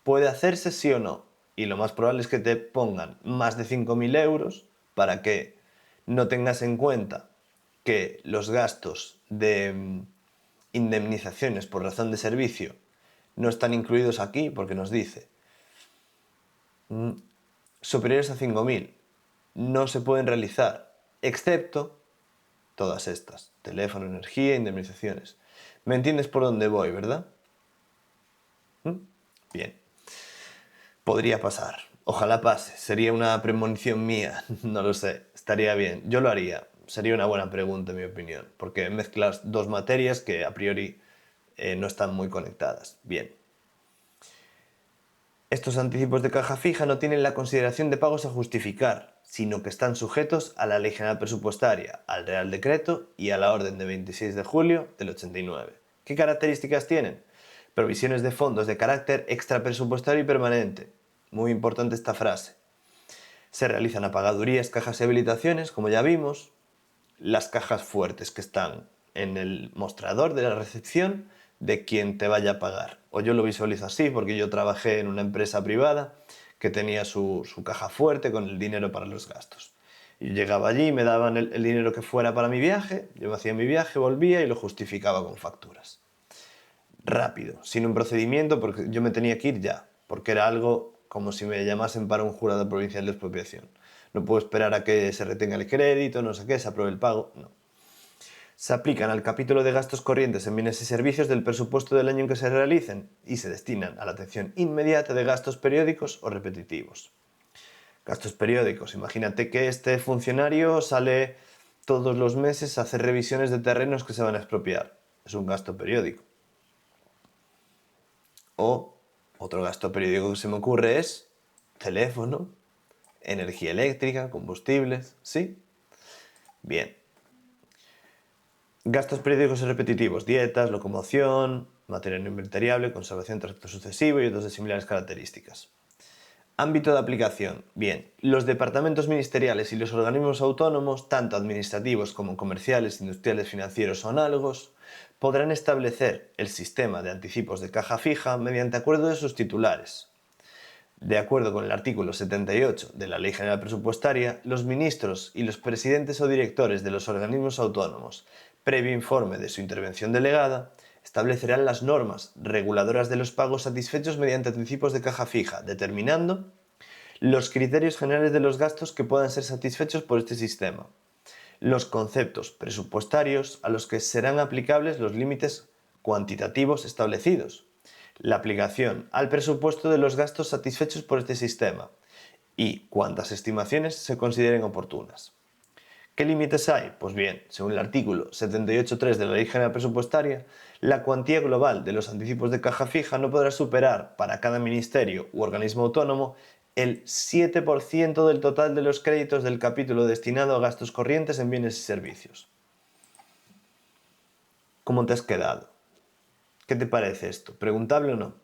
¿Puede hacerse sí o no? Y lo más probable es que te pongan más de 5.000 euros para que no tengas en cuenta que los gastos de indemnizaciones por razón de servicio no están incluidos aquí, porque nos dice superiores a 5.000 no se pueden realizar, excepto todas estas: teléfono, energía, indemnizaciones. ¿Me entiendes por dónde voy, verdad? Bien. Podría pasar. Ojalá pase. Sería una premonición mía. No lo sé. Estaría bien. Yo lo haría. Sería una buena pregunta, en mi opinión, porque mezclas dos materias que a priori no están muy conectadas. Bien. Estos anticipos de caja fija no tienen la consideración de pagos a justificar, sino que están sujetos a la Ley General Presupuestaria, al Real Decreto y a la Orden de 26 de julio del 89. ¿Qué características tienen? Provisiones de fondos de carácter extrapresupuestario y permanente. Muy importante esta frase. Se realizan apagadurías, cajas y habilitaciones, como ya vimos. Las cajas fuertes que están en el mostrador de la recepción de quien te vaya a pagar. O yo lo visualizo así porque yo trabajé en una empresa privada que tenía su caja fuerte con el dinero para los gastos. Y yo llegaba allí, me daban el dinero que fuera para mi viaje, yo me hacía mi viaje, volvía y lo justificaba con facturas. Rápido, sin un procedimiento, porque yo me tenía que ir ya, porque era algo como si me llamasen para un jurado provincial de expropiación. No puedo esperar a que se retenga el crédito, no sé qué, se apruebe el pago, no. Se aplican al capítulo de gastos corrientes en bienes y servicios del presupuesto del año en que se realicen y se destinan a la atención inmediata de gastos periódicos o repetitivos. Gastos periódicos. Imagínate que este funcionario sale todos los meses a hacer revisiones de terrenos que se van a expropiar. Es un gasto periódico. O otro gasto periódico que se me ocurre es teléfono, energía eléctrica, combustibles, ¿sí? Bien. Gastos periódicos y repetitivos: dietas, locomoción, material no inventariable, conservación, tracto sucesivo y otras de similares características. Ámbito de aplicación. Bien, los departamentos ministeriales y los organismos autónomos, tanto administrativos como comerciales, industriales, financieros o análogos, podrán establecer el sistema de anticipos de caja fija mediante acuerdo de sus titulares. De acuerdo con el artículo 78 de la Ley General Presupuestaria, los ministros y los presidentes o directores de los organismos autónomos, previo informe de su intervención delegada, establecerán las normas reguladoras de los pagos satisfechos mediante anticipos de caja fija, determinando los criterios generales de los gastos que puedan ser satisfechos por este sistema, los conceptos presupuestarios a los que serán aplicables los límites cuantitativos establecidos, la aplicación al presupuesto de los gastos satisfechos por este sistema y cuántas estimaciones se consideren oportunas. ¿Qué límites hay? Pues bien, según el artículo 78.3 de la Ley General Presupuestaria, la cuantía global de los anticipos de caja fija no podrá superar para cada ministerio u organismo autónomo el 7% del total de los créditos del capítulo destinado a gastos corrientes en bienes y servicios. ¿Cómo te has quedado? ¿Qué te parece esto? ¿Preguntable o no?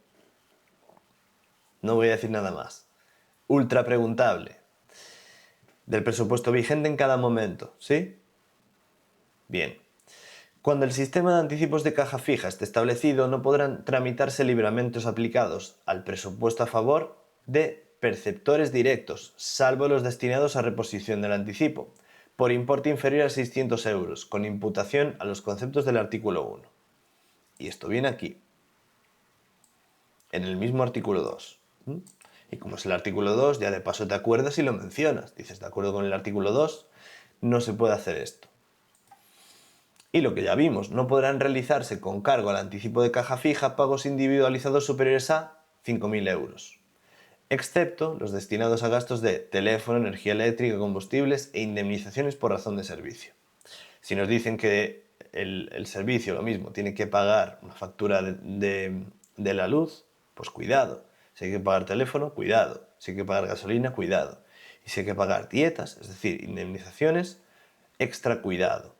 No voy a decir nada más. Ultra preguntable. Del presupuesto vigente en cada momento, ¿sí? Bien. Cuando el sistema de anticipos de caja fija esté establecido, no podrán tramitarse libramentos aplicados al presupuesto a favor de perceptores directos, salvo los destinados a reposición del anticipo, por importe inferior a 600 euros, con imputación a los conceptos del artículo 1. Y esto viene aquí, en el mismo artículo 2. Y como es el artículo 2, ya de paso te acuerdas y lo mencionas. Dices, de acuerdo con el artículo 2, no se puede hacer esto. Y lo que ya vimos, no podrán realizarse con cargo al anticipo de caja fija pagos individualizados superiores a 5.000 euros, excepto los destinados a gastos de teléfono, energía eléctrica, combustibles e indemnizaciones por razón de servicio. Si nos dicen que el servicio, lo mismo, tiene que pagar una factura de la luz, pues cuidado. Si hay que pagar teléfono, cuidado. Si hay que pagar gasolina, cuidado. Y si hay que pagar dietas, es decir, indemnizaciones, extra cuidado.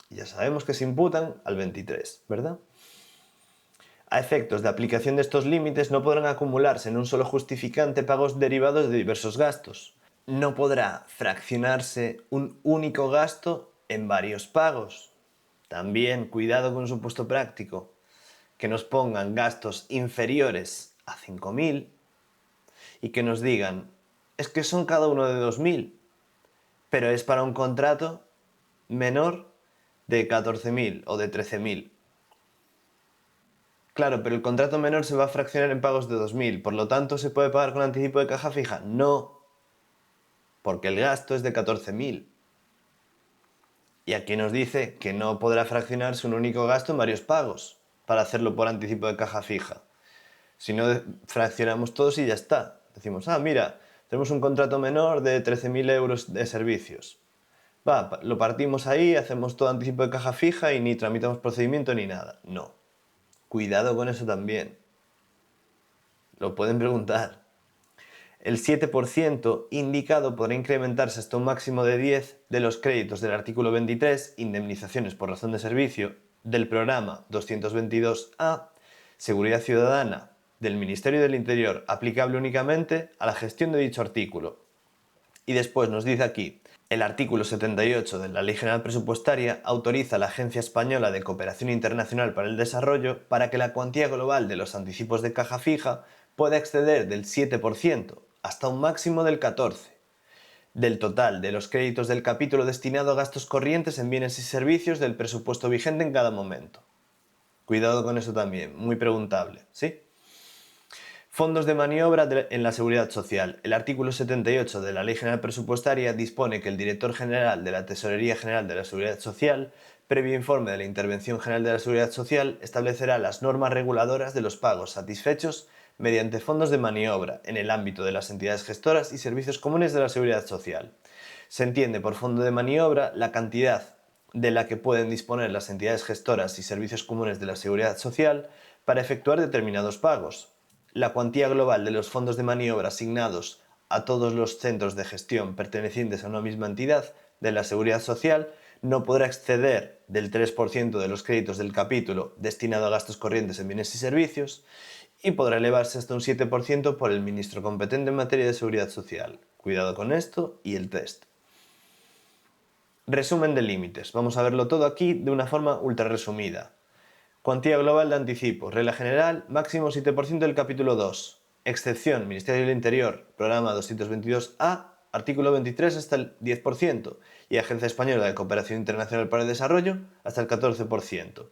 Ya sabemos que se imputan al 23, ¿verdad? A efectos de aplicación de estos límites no podrán acumularse en un solo justificante pagos derivados de diversos gastos. No podrá fraccionarse un único gasto en varios pagos. También cuidado con un supuesto práctico, que nos pongan gastos inferiores a 5.000 y que nos digan, es que son cada uno de 2.000, pero es para un contrato menor de 14.000 o de 13.000. Claro, pero el contrato menor se va a fraccionar en pagos de 2.000, por lo tanto, ¿se puede pagar con anticipo de caja fija? No, porque el gasto es de 14.000. Y aquí nos dice que no podrá fraccionarse un único gasto en varios pagos para hacerlo por anticipo de caja fija. Si no, fraccionamos todos y ya está. Decimos, mira, tenemos un contrato menor de 13.000 euros de servicios. Lo partimos ahí, hacemos todo anticipo de caja fija y ni tramitamos procedimiento ni nada. No. Cuidado con eso también. Lo pueden preguntar. El 7% indicado podrá incrementarse hasta un máximo de 10 de los créditos del artículo 23, indemnizaciones por razón de servicio, del programa 222A, Seguridad Ciudadana, del Ministerio del Interior, aplicable únicamente a la gestión de dicho artículo. Y después nos dice aquí, el artículo 78 de la Ley General Presupuestaria autoriza a la Agencia Española de Cooperación Internacional para el Desarrollo para que la cuantía global de los anticipos de caja fija pueda exceder del 7% hasta un máximo del 14% del total de los créditos del capítulo destinado a gastos corrientes en bienes y servicios del presupuesto vigente en cada momento. Cuidado con eso también, muy preguntable, ¿sí? Fondos de maniobra en la Seguridad Social. El artículo 78 de la Ley General Presupuestaria dispone que el Director General de la Tesorería General de la Seguridad Social, previo informe de la Intervención General de la Seguridad Social, establecerá las normas reguladoras de los pagos satisfechos mediante fondos de maniobra en el ámbito de las entidades gestoras y servicios comunes de la Seguridad Social. Se entiende por fondo de maniobra la cantidad de la que pueden disponer las entidades gestoras y servicios comunes de la Seguridad Social para efectuar determinados pagos. La cuantía global de los fondos de maniobra asignados a todos los centros de gestión pertenecientes a una misma entidad de la Seguridad Social no podrá exceder del 3% de los créditos del capítulo destinado a gastos corrientes en bienes y servicios y podrá elevarse hasta un 7% por el ministro competente en materia de seguridad social. Cuidado con esto y el test. Resumen de límites. Vamos a verlo todo aquí de una forma ultra resumida. Cuantía global de anticipo. Regla general, máximo 7% del capítulo 2. Excepción, Ministerio del Interior, programa 222A, artículo 23 hasta el 10%. Y Agencia Española de Cooperación Internacional para el Desarrollo hasta el 14%.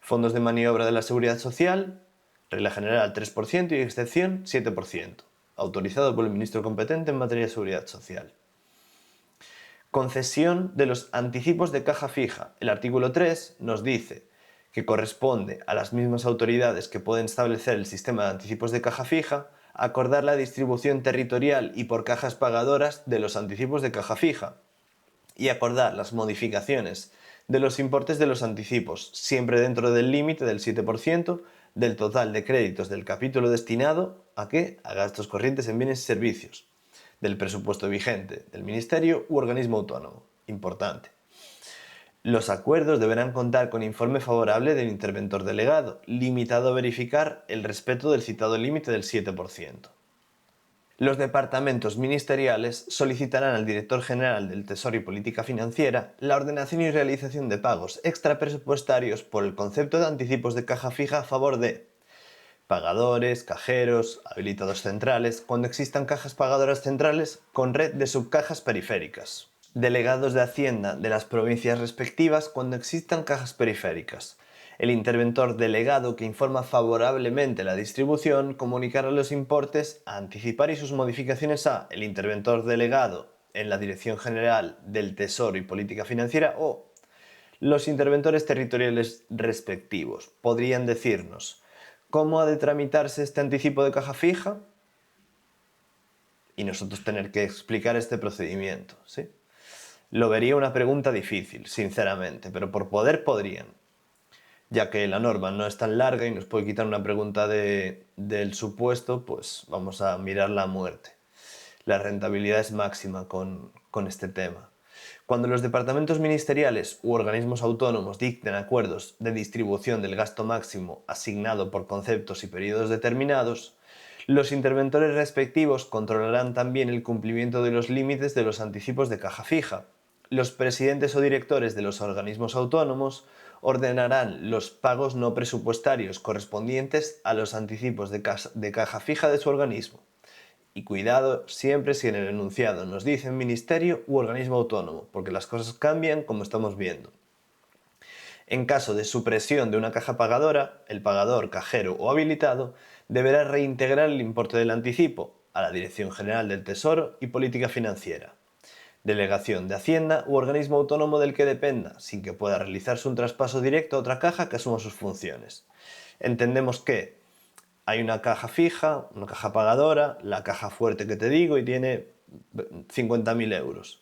Fondos de maniobra de la Seguridad Social, regla general 3% y excepción 7%. Autorizado por el ministro competente en materia de seguridad social. Concesión de los anticipos de caja fija. El artículo 3 nos dice que corresponde a las mismas autoridades que pueden establecer el sistema de anticipos de caja fija acordar la distribución territorial y por cajas pagadoras de los anticipos de caja fija y acordar las modificaciones de los importes de los anticipos, siempre dentro del límite del 7% del total de créditos del capítulo destinado ¿a qué? A gastos corrientes en bienes y servicios, del presupuesto vigente del Ministerio u organismo autónomo. Importante. Los acuerdos deberán contar con informe favorable del interventor delegado, limitado a verificar el respeto del citado límite del 7%. Los departamentos ministeriales solicitarán al Director General del Tesoro y Política Financiera la ordenación y realización de pagos extrapresupuestarios por el concepto de anticipos de caja fija a favor de pagadores, cajeros, habilitados centrales, cuando existan cajas pagadoras centrales con red de subcajas periféricas. Delegados de Hacienda de las provincias respectivas cuando existan cajas periféricas. El interventor delegado que informa favorablemente la distribución comunicará los importes a anticipar y sus modificaciones a el interventor delegado en la Dirección General del Tesoro y Política Financiera o los interventores territoriales respectivos. Podrían decirnos cómo ha de tramitarse este anticipo de caja fija y nosotros tener que explicar este procedimiento, ¿sí? Lo vería una pregunta difícil, sinceramente, pero por poder podrían. Ya que la norma no es tan larga y nos puede quitar una pregunta del supuesto, pues vamos a mirar la muerte. La rentabilidad es máxima con este tema. Cuando los departamentos ministeriales u organismos autónomos dicten acuerdos de distribución del gasto máximo asignado por conceptos y periodos determinados, los interventores respectivos controlarán también el cumplimiento de los límites de los anticipos de caja fija. Los presidentes o directores de los organismos autónomos ordenarán los pagos no presupuestarios correspondientes a los anticipos de caja fija de su organismo. Y cuidado siempre si en el enunciado nos dicen ministerio u organismo autónomo, porque las cosas cambian como estamos viendo. En caso de supresión de una caja pagadora, el pagador, cajero o habilitado deberá reintegrar el importe del anticipo a la Dirección General del Tesoro y Política Financiera, delegación de Hacienda u organismo autónomo del que dependa, sin que pueda realizarse un traspaso directo a otra caja que asuma sus funciones. Entendemos que hay una caja fija, una caja pagadora, la caja fuerte que te digo y tiene 50.000 euros.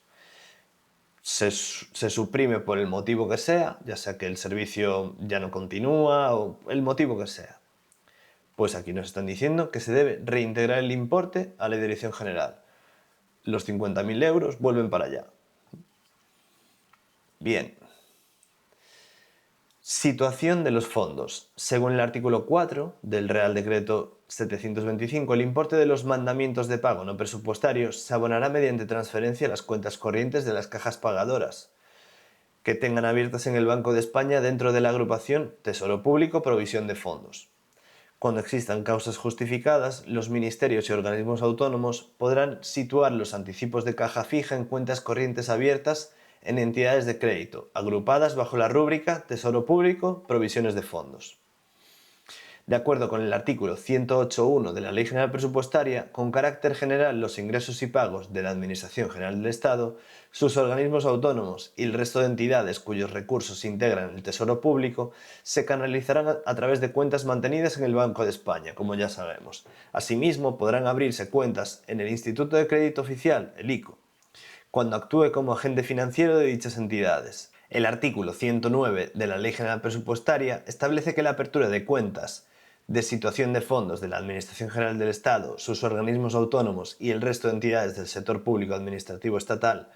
Se suprime por el motivo que sea, ya sea que el servicio ya no continúa o el motivo que sea. Pues aquí nos están diciendo que se debe reintegrar el importe a la Dirección General. Los 50.000 euros vuelven para allá. Bien. Situación de los fondos. Según el artículo 4 del Real Decreto 725, el importe de los mandamientos de pago no presupuestarios se abonará mediante transferencia a las cuentas corrientes de las cajas pagadoras que tengan abiertas en el Banco de España dentro de la agrupación Tesoro Público Provisión de Fondos. Cuando existan causas justificadas, los ministerios y organismos autónomos podrán situar los anticipos de caja fija en cuentas corrientes abiertas en entidades de crédito, agrupadas bajo la rúbrica Tesoro Público, Provisiones de Fondos. De acuerdo con el artículo 108.1 de la Ley General Presupuestaria, con carácter general los ingresos y pagos de la Administración General del Estado, sus organismos autónomos y el resto de entidades cuyos recursos integran el Tesoro Público se canalizarán a través de cuentas mantenidas en el Banco de España, como ya sabemos. Asimismo, podrán abrirse cuentas en el Instituto de Crédito Oficial, el ICO, cuando actúe como agente financiero de dichas entidades. El artículo 109 de la Ley General Presupuestaria establece que la apertura de cuentas de situación de fondos de la Administración General del Estado, sus organismos autónomos y el resto de entidades del sector público administrativo estatal,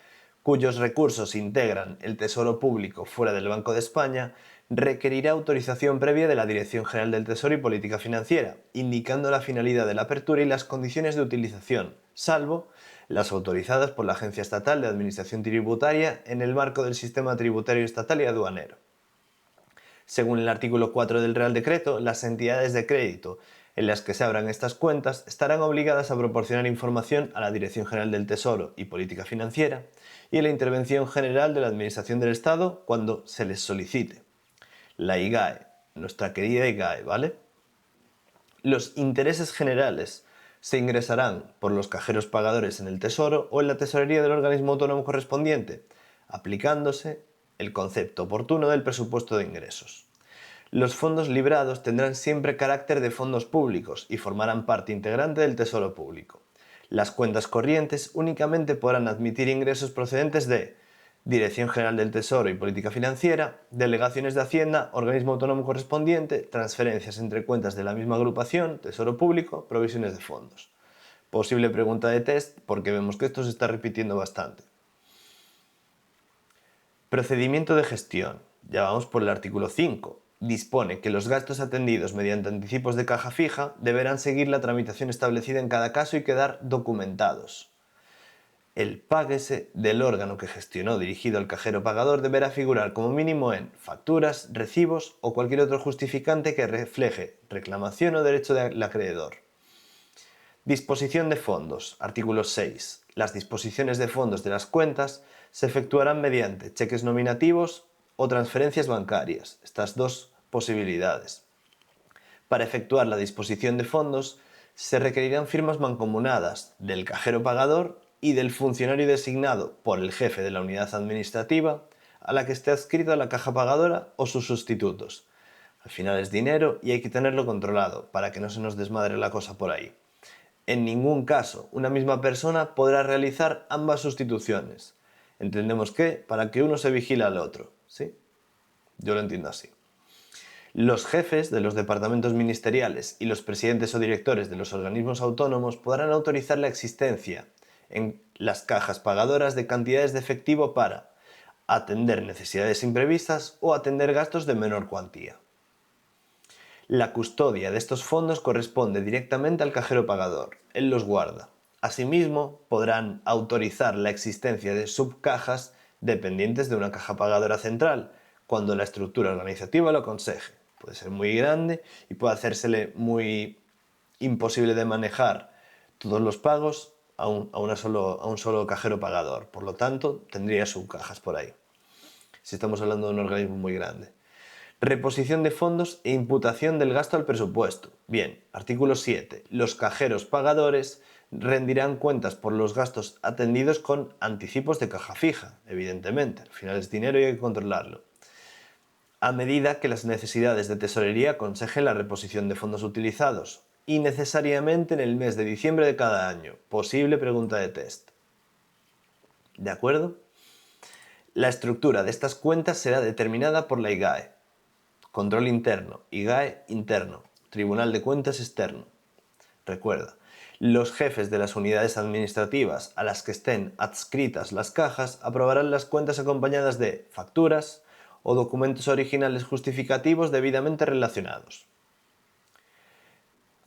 cuyos recursos integran el Tesoro Público fuera del Banco de España, requerirá autorización previa de la Dirección General del Tesoro y Política Financiera, indicando la finalidad de la apertura y las condiciones de utilización, salvo las autorizadas por la Agencia Estatal de Administración Tributaria en el marco del Sistema Tributario Estatal y Aduanero. Según el artículo 4 del Real Decreto, las entidades de crédito en las que se abran estas cuentas estarán obligadas a proporcionar información a la Dirección General del Tesoro y Política Financiera y a la Intervención General de la Administración del Estado cuando se les solicite. La IGAE, nuestra querida IGAE, ¿vale? Los intereses generales se ingresarán por los cajeros pagadores en el Tesoro o en la tesorería del organismo autónomo correspondiente, aplicándose el concepto oportuno del presupuesto de ingresos. Los fondos librados tendrán siempre carácter de fondos públicos y formarán parte integrante del Tesoro Público. Las cuentas corrientes únicamente podrán admitir ingresos procedentes de Dirección General del Tesoro y Política Financiera, delegaciones de Hacienda, organismo autónomo correspondiente, transferencias entre cuentas de la misma agrupación, Tesoro Público, provisiones de fondos. Posible pregunta de test porque vemos que esto se está repitiendo bastante. Procedimiento de gestión. Ya vamos por el artículo 5. Dispone que los gastos atendidos mediante anticipos de caja fija deberán seguir la tramitación establecida en cada caso y quedar documentados. El páguese del órgano que gestionó dirigido al cajero pagador deberá figurar como mínimo en facturas, recibos o cualquier otro justificante que refleje reclamación o derecho del acreedor. Disposición de fondos. Artículo 6. Las disposiciones de fondos de las cuentas se efectuarán mediante cheques nominativos o transferencias bancarias. Estas dos posibilidades. Para efectuar la disposición de fondos se requerirán firmas mancomunadas del cajero pagador y del funcionario designado por el jefe de la unidad administrativa a la que esté adscrita la caja pagadora o sus sustitutos. Al final es dinero y hay que tenerlo controlado para que no se nos desmadre la cosa por ahí. En ningún caso una misma persona podrá realizar ambas sustituciones. Entendemos que para que uno se vigile al otro, ¿sí? Yo lo entiendo así. Los jefes de los departamentos ministeriales y los presidentes o directores de los organismos autónomos podrán autorizar la existencia en las cajas pagadoras de cantidades de efectivo para atender necesidades imprevistas o atender gastos de menor cuantía. La custodia de estos fondos corresponde directamente al cajero pagador. Él los guarda. Asimismo, podrán autorizar la existencia de subcajas dependientes de una caja pagadora central, cuando la estructura organizativa lo aconseje. Puede ser muy grande y puede hacérsele muy imposible de manejar todos los pagos a un solo cajero pagador. Por lo tanto, tendría subcajas por ahí, si estamos hablando de un organismo muy grande. Reposición de fondos e imputación del gasto al presupuesto. Bien, artículo 7. Los cajeros pagadores rendirán cuentas por los gastos atendidos con anticipos de caja fija, evidentemente. Al final es dinero y hay que controlarlo. A medida que las necesidades de tesorería aconsejen la reposición de fondos utilizados, y necesariamente en el mes de diciembre de cada año. Posible pregunta de test. ¿De acuerdo? La estructura de estas cuentas será determinada por la IGAE. Control interno, IGAE interno, Tribunal de Cuentas externo. Recuerda, los jefes de las unidades administrativas a las que estén adscritas las cajas aprobarán las cuentas acompañadas de facturas o documentos originales justificativos debidamente relacionados.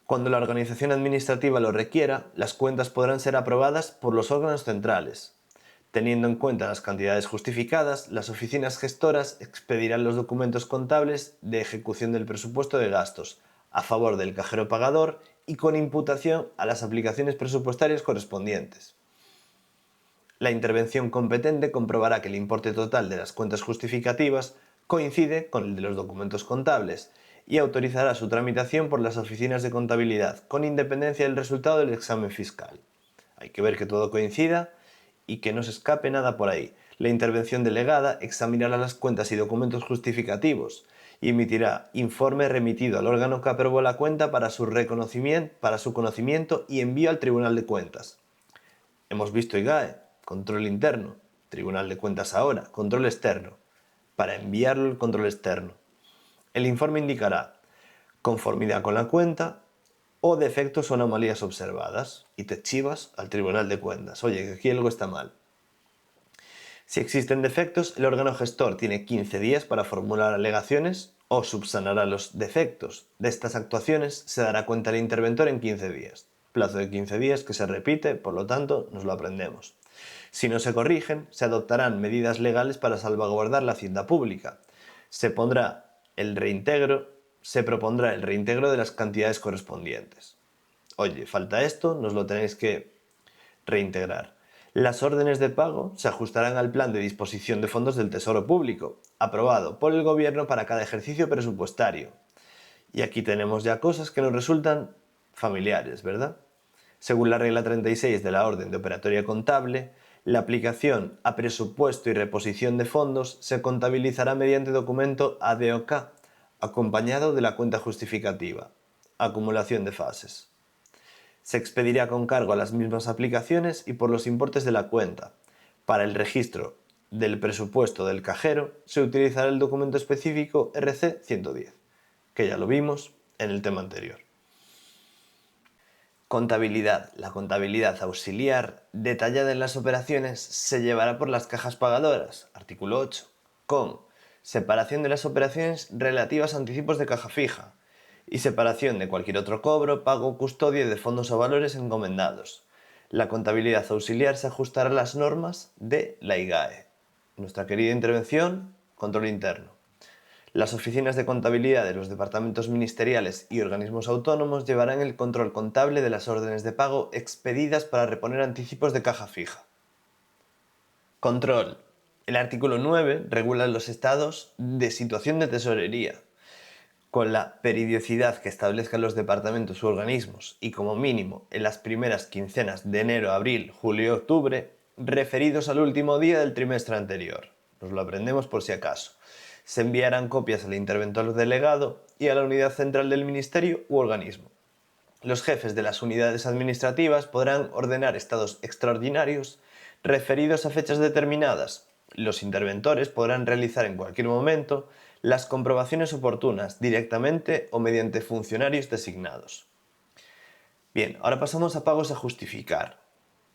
Cuando la organización administrativa lo requiera, las cuentas podrán ser aprobadas por los órganos centrales. Teniendo en cuenta las cantidades justificadas, las oficinas gestoras expedirán los documentos contables de ejecución del presupuesto de gastos a favor del cajero pagador y con imputación a las aplicaciones presupuestarias correspondientes. La intervención competente comprobará que el importe total de las cuentas justificativas coincide con el de los documentos contables y autorizará su tramitación por las oficinas de contabilidad, con independencia del resultado del examen fiscal. Hay que ver que todo coincida y que no se escape nada por ahí. La intervención delegada examinará las cuentas y documentos justificativos y emitirá informe remitido al órgano que aprobó la cuenta para su conocimiento y envío al Tribunal de Cuentas. Hemos visto IGAE, control interno, Tribunal de Cuentas ahora, control externo, para enviarlo al control externo. El informe indicará conformidad con la cuenta o defectos o anomalías observadas y te chivas al Tribunal de Cuentas. Oye, que aquí algo está mal. Si existen defectos, el órgano gestor tiene 15 días para formular alegaciones o subsanará los defectos. De estas actuaciones se dará cuenta el interventor en 15 días. Plazo de 15 días que se repite, por lo tanto, nos lo aprendemos. Si no se corrigen, se adoptarán medidas legales para salvaguardar la hacienda pública. Se propondrá el reintegro de las cantidades correspondientes. Oye, falta esto, nos lo tenéis que reintegrar. Las órdenes de pago se ajustarán al plan de disposición de fondos del Tesoro Público, aprobado por el Gobierno para cada ejercicio presupuestario. Y aquí tenemos ya cosas que nos resultan familiares, ¿verdad? Según la regla 36 de la Orden de Operatoria Contable, la aplicación a presupuesto y reposición de fondos se contabilizará mediante documento ADOK, acompañado de la cuenta justificativa. Acumulación de fases. Se expedirá con cargo a las mismas aplicaciones y por los importes de la cuenta. Para el registro del presupuesto del cajero se utilizará el documento específico RC 110, que ya lo vimos en el tema anterior. Contabilidad. La contabilidad auxiliar detallada en las operaciones se llevará por las cajas pagadoras, artículo 8, con separación de las operaciones relativas a anticipos de caja fija y separación de cualquier otro cobro, pago o custodia de fondos o valores encomendados. La contabilidad auxiliar se ajustará a las normas de la IGAE. Nuestra querida intervención, control interno. Las oficinas de contabilidad de los departamentos ministeriales y organismos autónomos llevarán el control contable de las órdenes de pago expedidas para reponer anticipos de caja fija. Control. El artículo 9 regula los estados de situación de tesorería, con la periodicidad que establezcan los departamentos u organismos y como mínimo en las primeras quincenas de enero, abril, julio y octubre, referidos al último día del trimestre anterior. Nos lo aprendemos por si acaso. Se enviarán copias al interventor delegado y a la unidad central del ministerio u organismo. Los jefes de las unidades administrativas podrán ordenar estados extraordinarios referidos a fechas determinadas. Los interventores podrán realizar en cualquier momento las comprobaciones oportunas directamente o mediante funcionarios designados. Bien, ahora pasamos a pagos a justificar,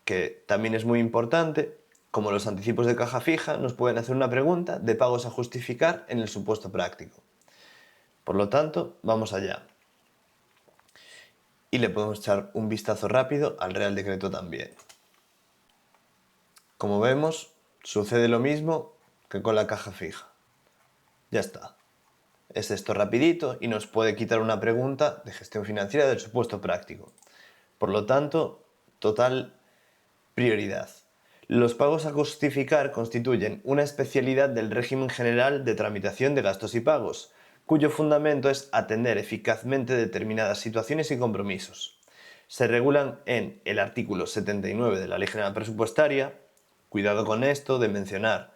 que también es muy importante. Como los anticipos de caja fija, nos pueden hacer una pregunta de pagos a justificar en el supuesto práctico. Por lo tanto, vamos allá. Y le podemos echar un vistazo rápido al Real Decreto también. Como vemos, sucede lo mismo que con la caja fija. Ya está. Es esto rapidito y nos puede quitar una pregunta de gestión financiera del supuesto práctico. Por lo tanto, total prioridad. Los pagos a justificar constituyen una especialidad del régimen general de tramitación de gastos y pagos, cuyo fundamento es atender eficazmente determinadas situaciones y compromisos. Se regulan en el artículo 79 de la Ley General Presupuestaria. Cuidado con esto de mencionar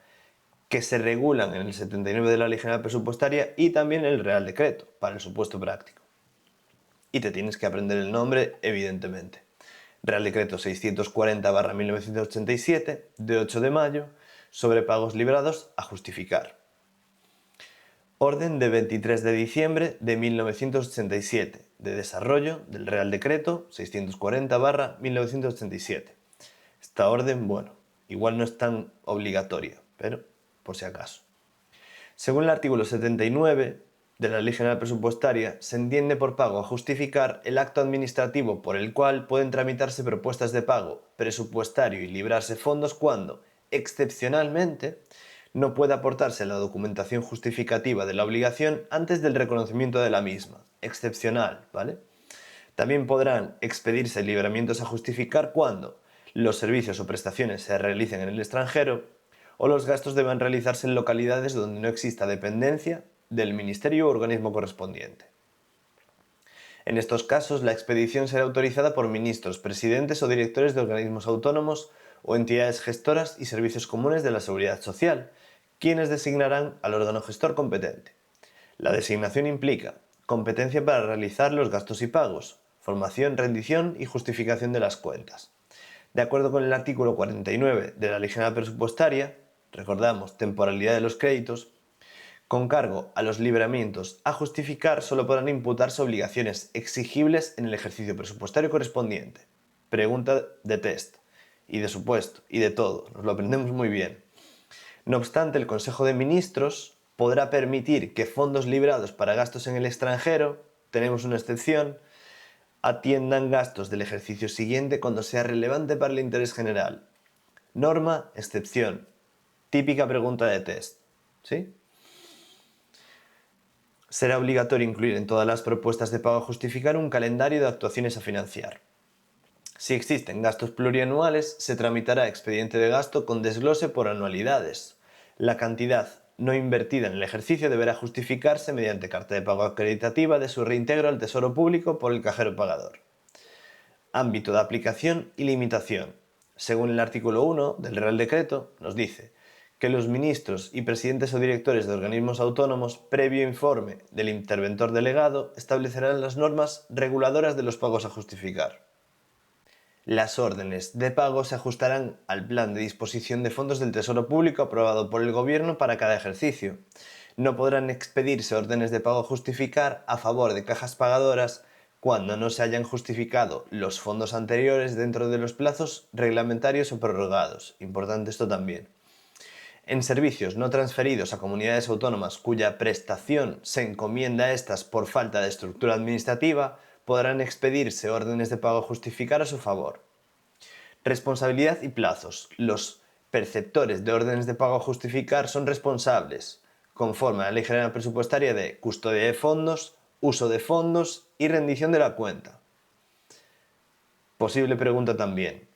que se regulan en el 79 de la Ley General Presupuestaria y también en el Real Decreto, para el supuesto práctico. Y te tienes que aprender el nombre, evidentemente. Real Decreto 640/1987, de 8 de mayo, sobre pagos librados a justificar. Orden de 23 de diciembre de 1987, de desarrollo del Real Decreto 640/1987. Esta orden, bueno, igual no es tan obligatoria, pero por si acaso. Según el artículo 79 de la Ley General Presupuestaria, se entiende por pago a justificar el acto administrativo por el cual pueden tramitarse propuestas de pago presupuestario y librarse fondos cuando, excepcionalmente, no puede aportarse la documentación justificativa de la obligación antes del reconocimiento de la misma. Excepcional, ¿vale? También podrán expedirse libramientos a justificar cuando los servicios o prestaciones se realicen en el extranjero o los gastos deban realizarse en localidades donde no exista dependencia del ministerio o organismo correspondiente. En estos casos, la expedición será autorizada por ministros, presidentes o directores de organismos autónomos o entidades gestoras y servicios comunes de la Seguridad Social, quienes designarán al órgano gestor competente. La designación implica competencia para realizar los gastos y pagos, formación, rendición y justificación de las cuentas. De acuerdo con el artículo 49 de la Ley General Presupuestaria, recordamos temporalidad de los créditos, con cargo a los libramientos a justificar solo podrán imputarse obligaciones exigibles en el ejercicio presupuestario correspondiente. Pregunta de test, y de supuesto, y de todo, nos lo aprendemos muy bien. No obstante, el Consejo de Ministros podrá permitir que fondos librados para gastos en el extranjero, tenemos una excepción, atiendan gastos del ejercicio siguiente cuando sea relevante para el interés general. Norma, excepción. Típica pregunta de test, ¿sí? Será obligatorio incluir en todas las propuestas de pago a justificar un calendario de actuaciones a financiar. Si existen gastos plurianuales, se tramitará expediente de gasto con desglose por anualidades. La cantidad no invertida en el ejercicio deberá justificarse mediante carta de pago acreditativa de su reintegro al Tesoro Público por el cajero pagador. Ámbito de aplicación y limitación. Según el artículo 1 del Real Decreto, nos dice que los ministros y presidentes o directores de organismos autónomos, previo informe del interventor delegado, establecerán las normas reguladoras de los pagos a justificar. Las órdenes de pago se ajustarán al plan de disposición de fondos del Tesoro Público aprobado por el Gobierno para cada ejercicio. No podrán expedirse órdenes de pago a justificar a favor de cajas pagadoras cuando no se hayan justificado los fondos anteriores dentro de los plazos reglamentarios o prorrogados. Importante esto también. En servicios no transferidos a comunidades autónomas cuya prestación se encomienda a estas por falta de estructura administrativa, podrán expedirse órdenes de pago a justificar a su favor. Responsabilidad y plazos. Los perceptores de órdenes de pago a justificar son responsables, conforme a la Ley General Presupuestaria, de custodia de fondos, uso de fondos y rendición de la cuenta. Posible pregunta también.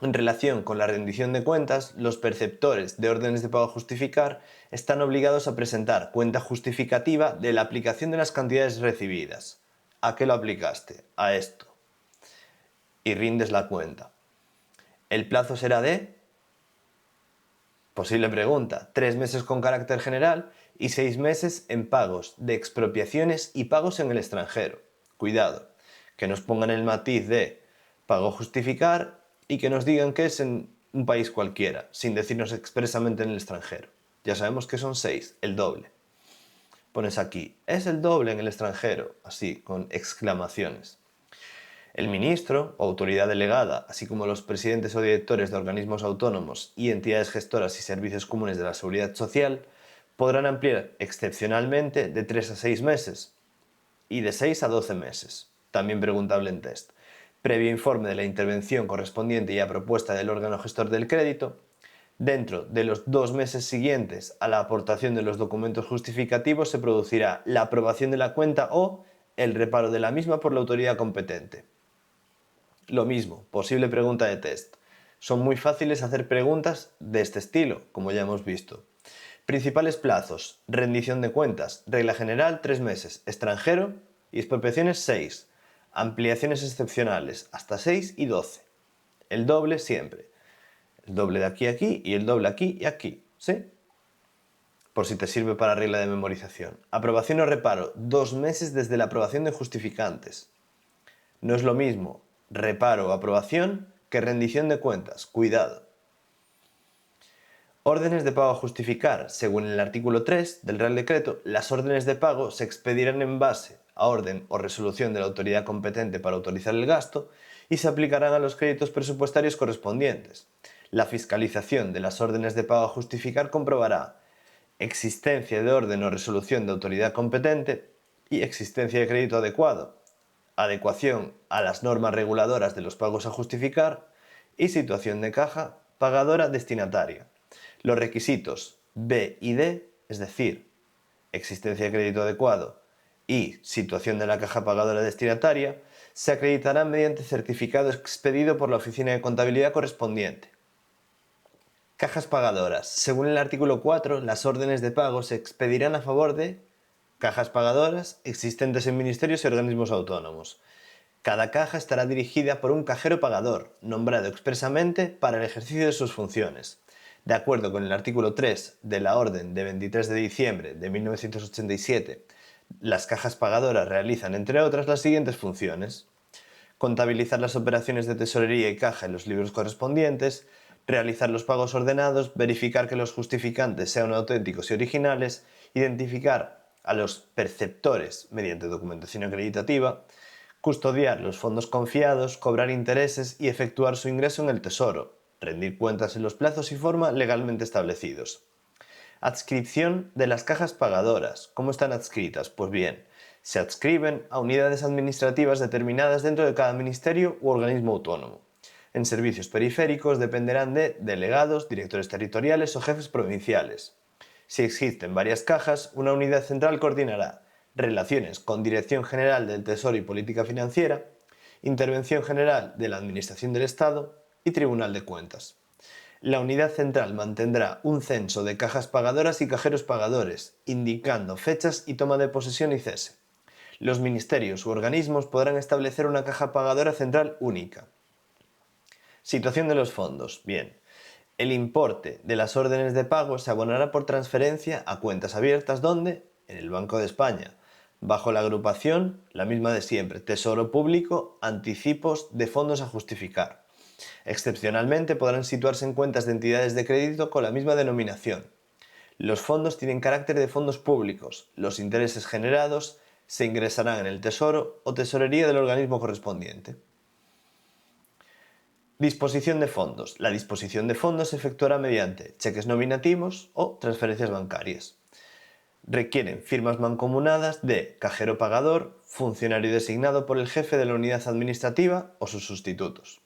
En relación con la rendición de cuentas, los perceptores de órdenes de pago a justificar están obligados a presentar cuenta justificativa de la aplicación de las cantidades recibidas. ¿A qué lo aplicaste? A esto. Y rindes la cuenta. ¿El plazo será de? Posible pregunta. 3 meses con carácter general y 6 meses en pagos de expropiaciones y pagos en el extranjero. Cuidado, que nos pongan el matiz de pago a justificar y que nos digan que es en un país cualquiera, sin decirnos expresamente en el extranjero. Ya sabemos que son 6, el doble. Pones aquí, es el doble en el extranjero, así, con exclamaciones. El ministro o autoridad delegada, así como los presidentes o directores de organismos autónomos y entidades gestoras y servicios comunes de la Seguridad Social, podrán ampliar excepcionalmente de 3 a 6 meses y de 6 a 12 meses, también preguntable en test, previo informe de la intervención correspondiente y a propuesta del órgano gestor del crédito, dentro de los 2 meses siguientes a la aportación de los documentos justificativos se producirá la aprobación de la cuenta o el reparo de la misma por la autoridad competente. Lo mismo, posible pregunta de test. Son muy fáciles hacer preguntas de este estilo, como ya hemos visto. Principales plazos: rendición de cuentas, regla general 3 meses, extranjero y expropiaciones 6, ampliaciones excepcionales hasta 6 y 12. El doble siempre. El doble de aquí a aquí y el doble aquí y aquí, ¿sí? Por si te sirve para regla de memorización. Aprobación o reparo, 2 meses desde la aprobación de justificantes. No es lo mismo reparo o aprobación que rendición de cuentas. Cuidado. Órdenes de pago a justificar. Según el artículo 3 del Real Decreto, las órdenes de pago se expedirán en base a orden o resolución de la autoridad competente para autorizar el gasto y se aplicarán a los créditos presupuestarios correspondientes. La fiscalización de las órdenes de pago a justificar comprobará existencia de orden o resolución de autoridad competente y existencia de crédito adecuado, adecuación a las normas reguladoras de los pagos a justificar y situación de caja pagadora destinataria. Los requisitos B y D, es decir, existencia de crédito adecuado y situación de la caja pagadora destinataria, se acreditarán mediante certificado expedido por la Oficina de Contabilidad correspondiente. Cajas pagadoras. Según el artículo 4, las órdenes de pago se expedirán a favor de cajas pagadoras existentes en ministerios y organismos autónomos. Cada caja estará dirigida por un cajero pagador, nombrado expresamente para el ejercicio de sus funciones. De acuerdo con el artículo 3 de la Orden de 23 de diciembre de 1987, las cajas pagadoras realizan, entre otras, las siguientes funciones: contabilizar las operaciones de tesorería y caja en los libros correspondientes, realizar los pagos ordenados, verificar que los justificantes sean auténticos y originales, identificar a los perceptores mediante documentación acreditativa, custodiar los fondos confiados, cobrar intereses y efectuar su ingreso en el Tesoro, rendir cuentas en los plazos y forma legalmente establecidos. Adscripción de las cajas pagadoras. ¿Cómo están adscritas? Pues bien, se adscriben a unidades administrativas determinadas dentro de cada ministerio u organismo autónomo. En servicios periféricos dependerán de delegados, directores territoriales o jefes provinciales. Si existen varias cajas, una unidad central coordinará relaciones con Dirección General del Tesoro y Política Financiera, Intervención General de la Administración del Estado y Tribunal de Cuentas. La unidad central mantendrá un censo de cajas pagadoras y cajeros pagadores, indicando fechas y toma de posesión y cese. Los ministerios u organismos podrán establecer una caja pagadora central única. Situación de los fondos. Bien, el importe de las órdenes de pago se abonará por transferencia a cuentas abiertas donde, en el Banco de España, bajo la agrupación, la misma de siempre, Tesoro Público, anticipos de fondos a justificar. Excepcionalmente podrán situarse en cuentas de entidades de crédito con la misma denominación. Los fondos tienen carácter de fondos públicos. Los intereses generados se ingresarán en el Tesoro o Tesorería del organismo correspondiente. Disposición de fondos. La disposición de fondos se efectuará mediante cheques nominativos o transferencias bancarias. Requieren firmas mancomunadas de cajero pagador, funcionario designado por el jefe de la unidad administrativa o sus sustitutos.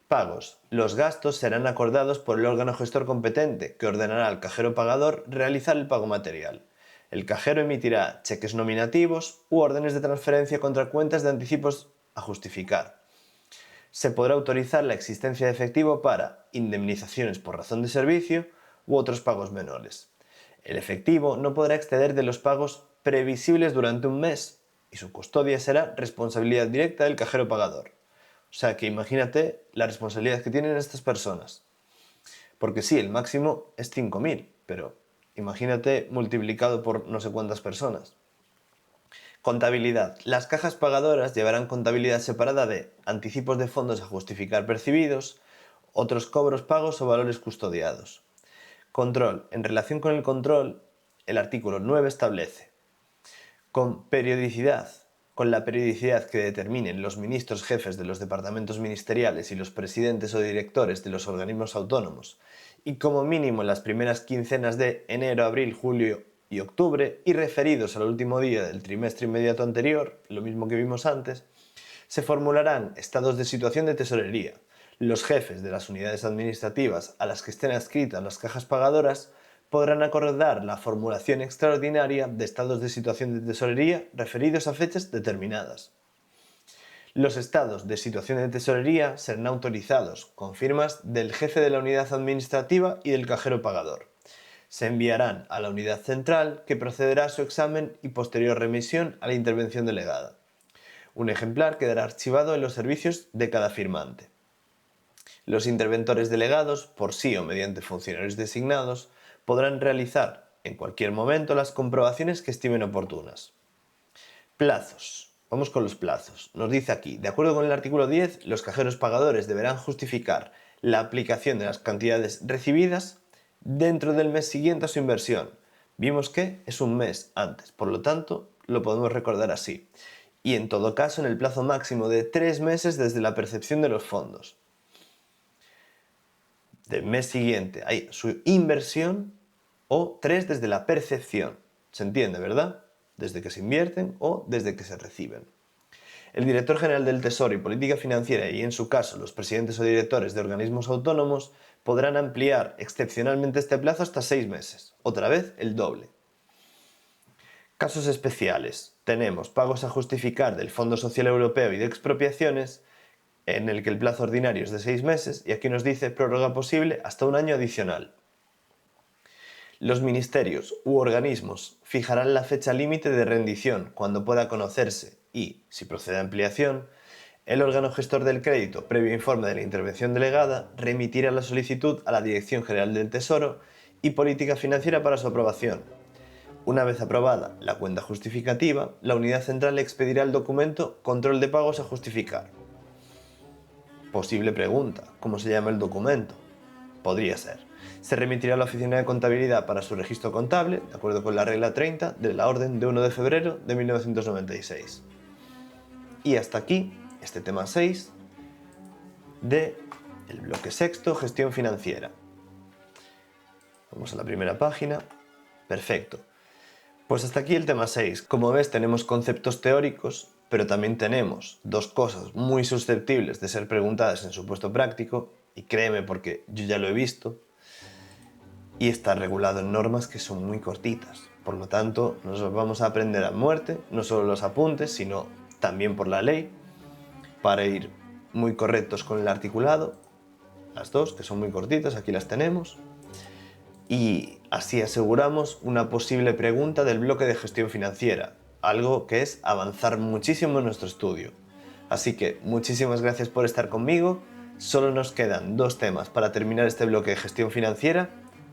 Pagos. Los gastos serán acordados por el órgano gestor competente, que ordenará al cajero pagador realizar el pago material. El cajero emitirá cheques nominativos u órdenes de transferencia contra cuentas de anticipos a justificar. Se podrá autorizar la existencia de efectivo para indemnizaciones por razón de servicio u otros pagos menores. El efectivo no podrá exceder de los pagos previsibles durante un mes y su custodia será responsabilidad directa del cajero pagador. O sea que imagínate la responsabilidad que tienen estas personas. Porque sí, el máximo es 5.000, pero imagínate multiplicado por no sé cuántas personas. Contabilidad. Las cajas pagadoras llevarán contabilidad separada de anticipos de fondos a justificar percibidos, otros cobros pagos o valores custodiados. Control. En relación con el control, el artículo 9 establece: con la periodicidad que determinen los ministros jefes de los departamentos ministeriales y los presidentes o directores de los organismos autónomos, y como mínimo en las primeras quincenas de enero, abril, julio y octubre, y referidos al último día del trimestre inmediato anterior, lo mismo que vimos antes, se formularán estados de situación de tesorería. Los jefes de las unidades administrativas a las que estén adscritas las cajas pagadoras podrán acordar la formulación extraordinaria de estados de situación de tesorería referidos a fechas determinadas. Los estados de situación de tesorería serán autorizados con firmas del jefe de la unidad administrativa y del cajero pagador. Se enviarán a la unidad central, que procederá a su examen y posterior remisión a la intervención delegada. Un ejemplar quedará archivado en los servicios de cada firmante. Los interventores delegados, por sí o mediante funcionarios designados, podrán realizar en cualquier momento las comprobaciones que estimen oportunas. Plazos. Vamos con los plazos. Nos dice aquí: de acuerdo con el artículo 10, los cajeros pagadores deberán justificar la aplicación de las cantidades recibidas dentro del mes siguiente a su inversión. Vimos que es un mes antes, por lo tanto, lo podemos recordar así. Y en todo caso, en el plazo máximo de 3 meses desde la percepción de los fondos. Del mes siguiente a su inversión, o 3 desde la percepción. ¿Se entiende, verdad? Desde que se invierten o desde que se reciben. El director general del Tesoro y Política Financiera, y en su caso los presidentes o directores de organismos autónomos, podrán ampliar excepcionalmente este plazo hasta 6 meses, otra vez el doble. Casos especiales. Tenemos pagos a justificar del Fondo Social Europeo y de expropiaciones, en el que el plazo ordinario es de 6 meses, y aquí nos dice prórroga posible hasta un año adicional. Los ministerios u organismos fijarán la fecha límite de rendición cuando pueda conocerse y, si procede a ampliación, el órgano gestor del crédito, previo informe de la intervención delegada, remitirá la solicitud a la Dirección General del Tesoro y Política Financiera para su aprobación. Una vez aprobada la cuenta justificativa, la unidad central expedirá el documento Control de pagos a justificar. Posible pregunta: ¿cómo se llama el documento? Podría ser: se remitirá a la Oficina de Contabilidad para su registro contable, de acuerdo con la regla 30 de la Orden de 1 de febrero de 1996. Y hasta aquí este tema 6 del bloque sexto, gestión financiera. Vamos a la primera página. Perfecto. Pues hasta aquí el tema 6. Como ves, tenemos conceptos teóricos, pero también tenemos dos cosas muy susceptibles de ser preguntadas en su puesto práctico, y créeme porque yo ya lo he visto, y está regulado en normas que son muy cortitas. Por lo tanto, nos vamos a aprender a muerte, no solo los apuntes, sino también por la ley, para ir muy correctos con el articulado, las dos, que son muy cortitas, aquí las tenemos, y así aseguramos una posible pregunta del bloque de gestión financiera, algo que es avanzar muchísimo en nuestro estudio. Así que muchísimas gracias por estar conmigo. Solo nos quedan 2 temas para terminar este bloque de gestión financiera,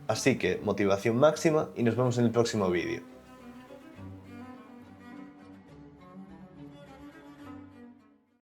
así que motivación máxima y nos vemos en el próximo vídeo.